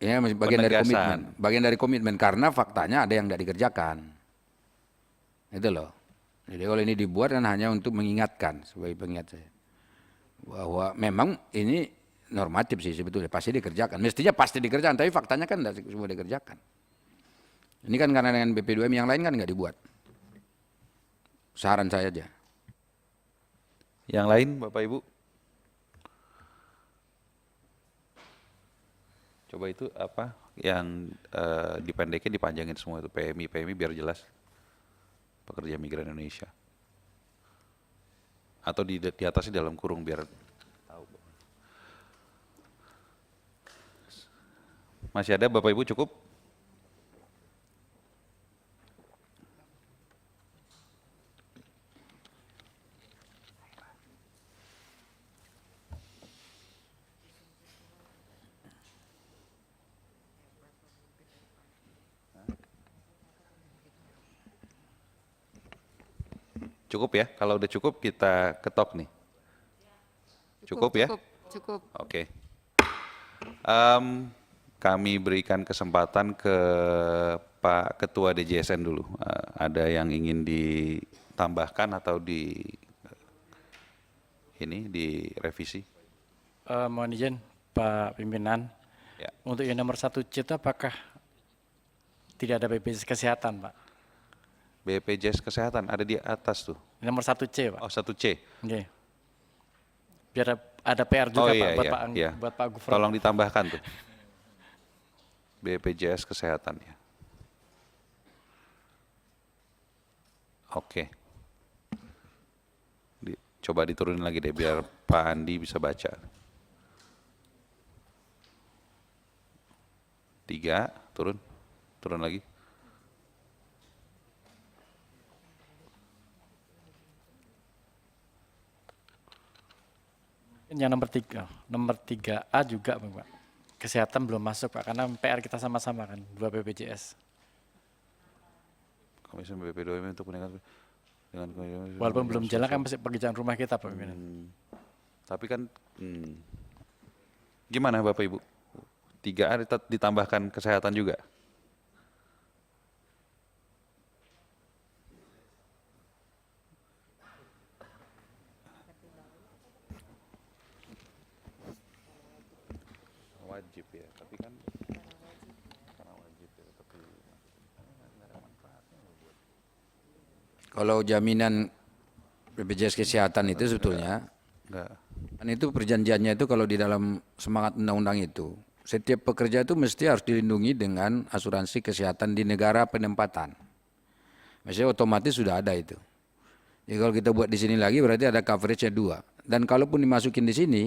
ya bagian dari komitmen, bagian dari komitmen karena faktanya ada yang tidak dikerjakan. Itu loh. Jadi kalau ini dibuat kan hanya untuk mengingatkan sebagai pengingat saya bahwa memang ini normatif sih sebetulnya, pasti dikerjakan. Mestinya pasti dikerjakan, tapi faktanya kan tidak semua dikerjakan. Ini kan karena dengan BP2M yang lain kan nggak dibuat. Saran saya aja. Yang lain Bapak Ibu? Coba itu apa yang dipendekin, dipanjangin semua itu PMI biar jelas. Pekerja migran Indonesia. Atau di atasnya dalam kurung biar tahu. Masih ada Bapak Ibu cukup? Cukup ya? Kalau udah cukup kita ketok nih. Cukup ya? Cukup. Oke. Kami berikan kesempatan ke Pak Ketua DJSN dulu. Ada yang ingin ditambahkan atau direvisi? Mohon izin Pak Pimpinan, Ya. untuk yang nomor 1C itu apakah tidak ada BPJS Kesehatan Pak? BPJS Kesehatan ada di atas tuh. Nomor 1C Pak. Oh 1C. Oke. Biar ada PR juga Pak, buat Pak Gufron. Tolong ditambahkan tuh. BPJS Kesehatan ya. Oke. Coba diturunin lagi deh biar Pak Andi bisa baca. 3, turun lagi. Yang nomor 3A juga Pak. kesehatan belum masuk Pak, karena PR kita sama-sama kan, dua BPJS. Komisi BP2M untuk peningkatan dengan Walaupun belum jalan kan masih pekerjaan rumah kita Pak Pimpinan. Tapi kan gimana Bapak Ibu? 3A ditambahkan kesehatan juga? Wajib ya, tapi kan karena wajib ya, tapi Kalau jaminan BPJS Kesehatan itu sebetulnya, kan itu perjanjiannya itu kalau di dalam semangat undang-undang itu, setiap pekerja itu mesti harus dilindungi dengan asuransi kesehatan di negara penempatan. Maksudnya otomatis sudah ada itu. Jadi kalau kita buat di sini lagi berarti ada coverage-nya 2. Dan kalaupun dimasukin di sini,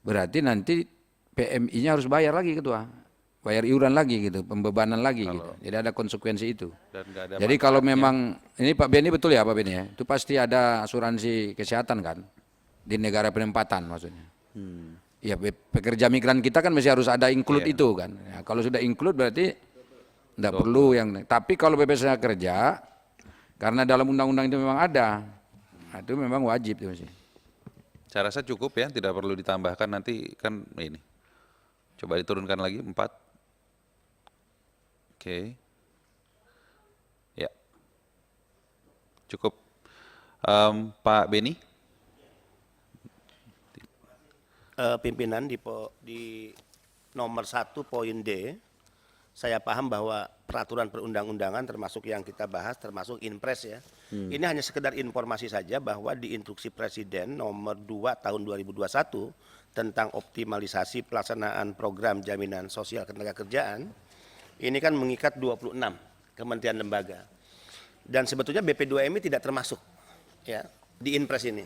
berarti nanti PMI-nya harus bayar lagi Ketua. Bayar iuran lagi gitu, pembebanan lagi gitu. Jadi ada konsekuensi itu. Jadi kalau memang, ini Pak Beni betul ya Pak Beni ya, itu pasti ada asuransi kesehatan kan, di negara penempatan maksudnya. Ya pekerja migran kita kan masih harus ada include itu kan. Ya, kalau sudah include berarti tidak perlu yang, tapi kalau BPJS Kerja, karena dalam undang-undang itu memang ada, nah, itu memang wajib itu sih. Saya rasa cukup ya, tidak perlu ditambahkan nanti kan ini. Coba diturunkan lagi 4. Oke. Ya. Cukup. Pak Beni? Pimpinan di nomor 1 poin D, saya paham bahwa peraturan perundang-undangan termasuk yang kita bahas termasuk Inpres ya. Ini hanya sekedar informasi saja bahwa di instruksi Presiden nomor 2 tahun 2021 tentang optimalisasi pelaksanaan program jaminan sosial ketenagakerjaan, ini kan mengikat 26 kementerian lembaga. Dan sebetulnya BP2MI tidak termasuk ya di Inpres ini.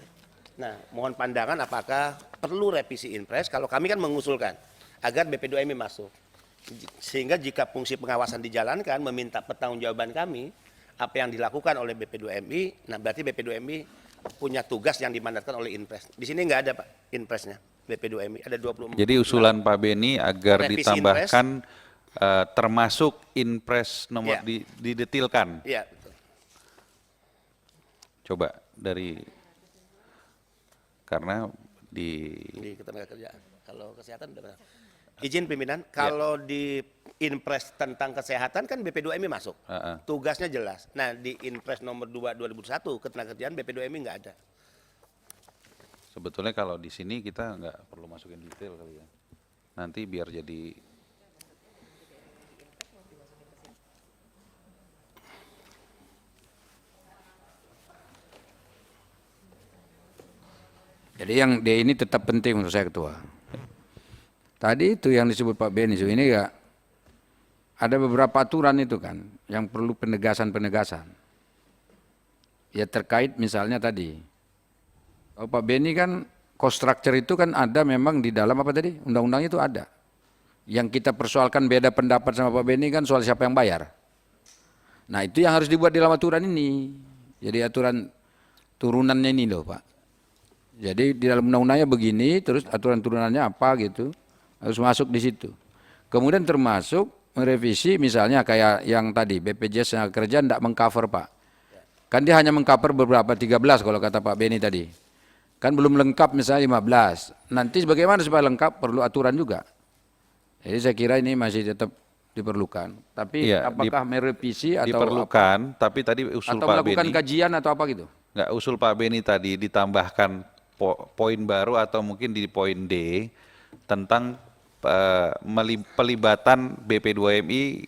Nah, mohon pandangan apakah perlu revisi Inpres, kalau kami kan mengusulkan agar BP2MI masuk. Sehingga jika fungsi pengawasan dijalankan, meminta pertanggungjawaban kami, apa yang dilakukan oleh BP2MI, nah berarti BP2MI punya tugas yang dimandatkan oleh Inpres. Di sini nggak ada Pak Inpresnya, BP2MI, ada 24. Jadi usulan Pak Beni agar Revisi ditambahkan termasuk Inpres nomor Ya. didetilkan. Iya, betul. Coba dari, karena di ketenagakerjaan. Kalau kesehatan udah benar. Izin pimpinan, kalau di Inpres tentang kesehatan kan BP2MI masuk. Tugasnya jelas. Nah, di Inpres nomor 2 2001 ketenagakerjaan BP2MI nggak ada. sebetulnya kalau di sini kita nggak perlu masukin detail kali ya. Nanti biar jadi Jadi yang D ini tetap penting menurut saya Ketua. Tadi itu yang disebut Pak Beni, ini ya ada beberapa aturan itu kan yang perlu penegasan-penegasan. Ya terkait misalnya tadi, kalau Pak Beni kan cost structure itu kan ada memang di dalam apa tadi, undang-undang itu ada. Yang kita persoalkan beda pendapat sama Pak Beni kan soal siapa yang bayar. Nah itu yang harus dibuat di dalam aturan ini. Jadi aturan turunannya ini loh Pak. Jadi di dalam undang-undangnya begini, terus aturan turunannya apa gitu, harus masuk di situ. Kemudian termasuk merevisi misalnya kayak yang tadi BPJS Tenaga tidak mengcover Pak. Kan dia hanya mengcover beberapa 13 kalau kata Pak Beni tadi. Kan belum lengkap misalnya 15. Nanti bagaimana supaya lengkap perlu aturan juga. Jadi saya kira ini masih tetap diperlukan. Tapi iya, apakah merevisi atau diperlukan, tapi tadi usul atau Pak melakukan Beni kajian atau apa gitu? nggak, usul Pak Beni tadi ditambahkan poin baru atau mungkin di poin D tentang pelibatan BP2MI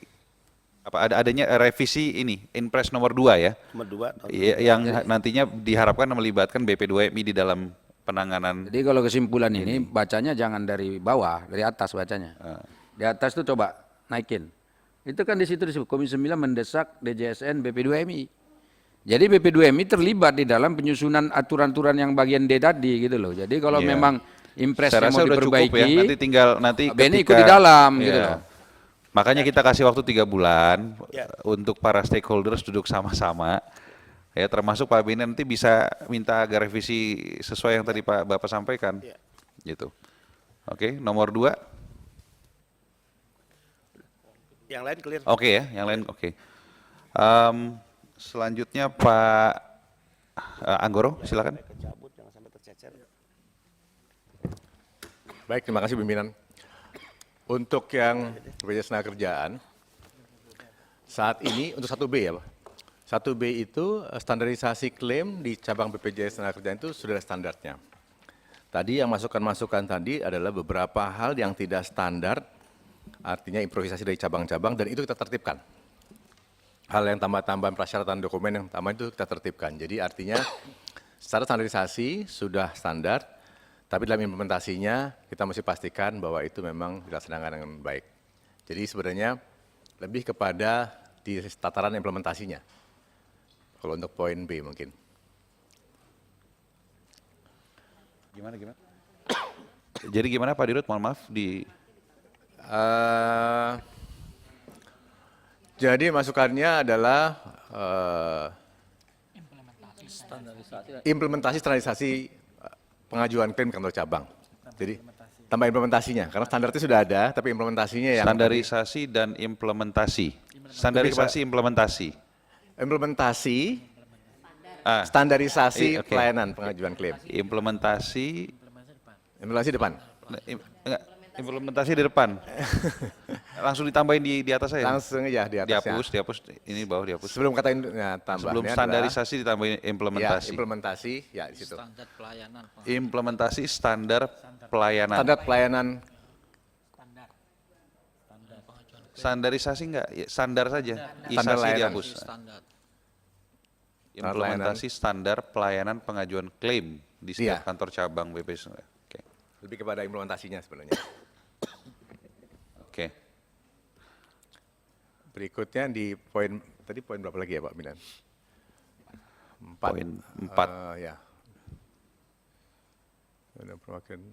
adanya revisi ini Inpres nomor 2 ya. Nomor 2 yang nantinya diharapkan melibatkan BP2MI di dalam penanganan. Jadi kalau kesimpulan ini bacanya jangan dari bawah, dari atas bacanya. Di atas itu coba naikin. Itu kan di situ disebut Komisi 9 mendesak DJSN BP2MI. Jadi BP2MI terlibat di dalam penyusunan aturan-aturan yang bagian D tadi gitu loh. Jadi kalau memang Impresnya mau diperbaiki, ya. Nanti tinggal Beni ikut di dalam gitu loh. Makanya kita kasih waktu 3 bulan untuk para stakeholders duduk sama-sama. Ya termasuk Pak Beni nanti bisa minta agar revisi sesuai yang tadi Bapak sampaikan. Gitu. Oke, nomor 2. Yang lain clear. Oke ya, yang lain oke. Selanjutnya Pak Anggoro, silakan. Baik, terima kasih pimpinan. Untuk yang BPJS Tenagakerjaan, saat ini untuk 1B ya Pak. 1B itu standarisasi klaim di cabang BPJS Tenagakerjaan itu sudah ada standarnya. Tadi yang masukan-masukan tadi adalah beberapa hal yang tidak standar, artinya improvisasi dari cabang-cabang, dan itu kita tertibkan. Hal yang tambah-tambahan persyaratan dokumen yang tambah itu kita tertibkan. Jadi artinya secara standarisasi sudah standar, tapi dalam implementasinya kita mesti pastikan bahwa itu memang dilaksanakan dengan baik. Jadi sebenarnya lebih kepada di tataran implementasinya. Kalau untuk poin B mungkin. Gimana? Jadi gimana Pak Dirut, mohon maaf di... Jadi masukannya adalah implementasi standarisasi pengajuan klaim kantor cabang. Jadi tambah implementasinya, karena standarnya sudah ada, tapi implementasinya yang... Standarisasi dan implementasi. Standarisasi implementasi. Implementasi, standarisasi pelayanan pengajuan klaim. Implementasi depan. Enggak, implementasi di depan. Langsung ditambahin di atas saya. Langsung aja di atasnya. Dihapus, ini bawah dihapus. Sebelum kata tambahnya sebelum standarisasi ditambahin implementasi. Ya, implementasi ya di situ. Standar pelayanan. Implementasi standar pelayanan. Standar pelayanan. Standarisasi enggak? Ya, standar saja. Standar Isasi layanan. dihapus. Implementasi standar pelayanan pengajuan klaim di setiap kantor cabang BPJS. Oke. Lebih kepada implementasinya sebenarnya. Oke. Berikutnya di poin tadi poin berapa lagi ya Pak Minan? 4. Poin 4. Ya. Ada perwakilan.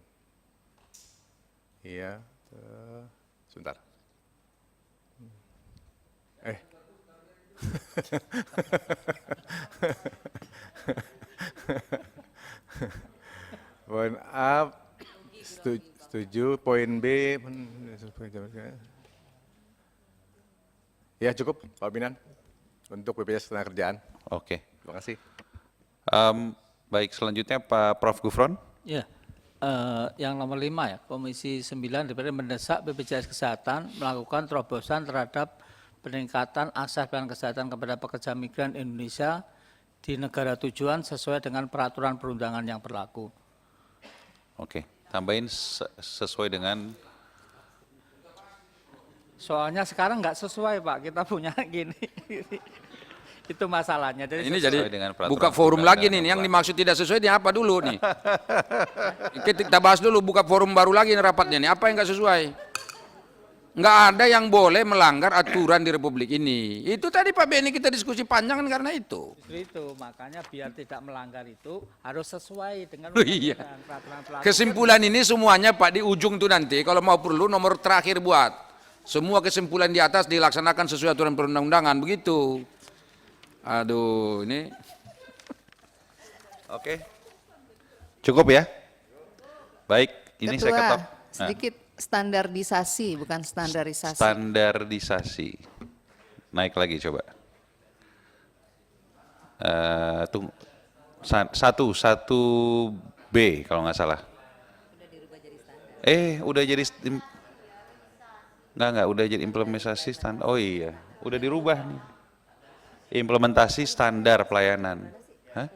Iya. Sebentar. Poin A setuju, poin B ya cukup Pak Binan untuk BPJS Tenagakerjaan. Oke. Terima kasih. Baik, selanjutnya Pak Prof. Gufron. Ya, yang nomor 5 ya, Komisi 9 DPR mendesak BPJS Kesehatan melakukan terobosan terhadap peningkatan akses pelayanan kesehatan kepada pekerja migran Indonesia di negara tujuan sesuai dengan peraturan perundangan yang berlaku. Oke, tambahin sesuai dengan... Soalnya sekarang nggak sesuai Pak, kita punya gini. Itu masalahnya. Jadi ini jadi buka forum lagi nih, yang dimaksud tidak sesuai ini apa dulu nih? Kita bahas dulu, buka forum baru lagi nih rapatnya nih, apa yang nggak sesuai? Nggak ada yang boleh melanggar aturan di Republik ini. Itu tadi Pak Beni kita diskusi panjang karena itu. Itu makanya biar tidak melanggar itu harus sesuai dengan peraturan. Kesimpulan ini semuanya Pak di ujung tuh nanti kalau mau perlu nomor terakhir buat. Semua kesimpulan di atas dilaksanakan sesuai aturan perundang-undangan begitu. Aduh, ini. Oke. Cukup ya? Baik, ini Ketua, saya ketok. Sedikit standarisasi, bukan standarisasi. Standarisasi. Naik lagi coba. Tunggu. 1B kalau nggak salah. Udah jadi Enggak, udah jadi implementasi standar. Oh iya, udah dirubah nih. Implementasi standar pelayanan. Hah?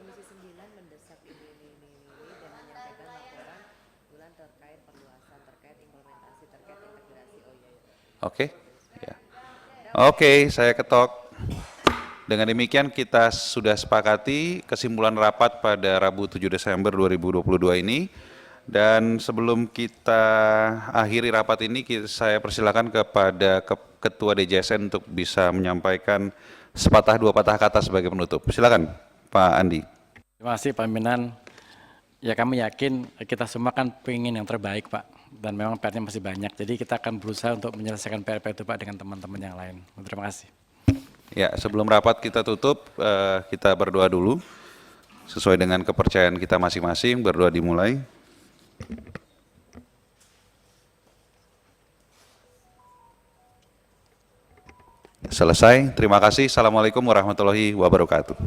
Oke, ya. Oke, saya ketok. Dengan demikian kita sudah sepakati kesimpulan rapat pada Rabu 7 Desember 2022 ini. Dan sebelum kita akhiri rapat ini, saya persilakan kepada Ketua DJSN untuk bisa menyampaikan sepatah dua patah kata sebagai penutup. Silakan, Pak Andi. Terima kasih Pak Pimpinan. Ya kami yakin kita semua kan pengen yang terbaik Pak. Dan memang PR-nya masih banyak. Jadi kita akan berusaha untuk menyelesaikan PR itu Pak dengan teman-teman yang lain. Terima kasih. Ya, sebelum rapat kita tutup, kita berdoa dulu. Sesuai dengan kepercayaan kita masing-masing, berdoa dimulai. Selesai. Terima kasih. Assalamualaikum warahmatullahi wabarakatuh.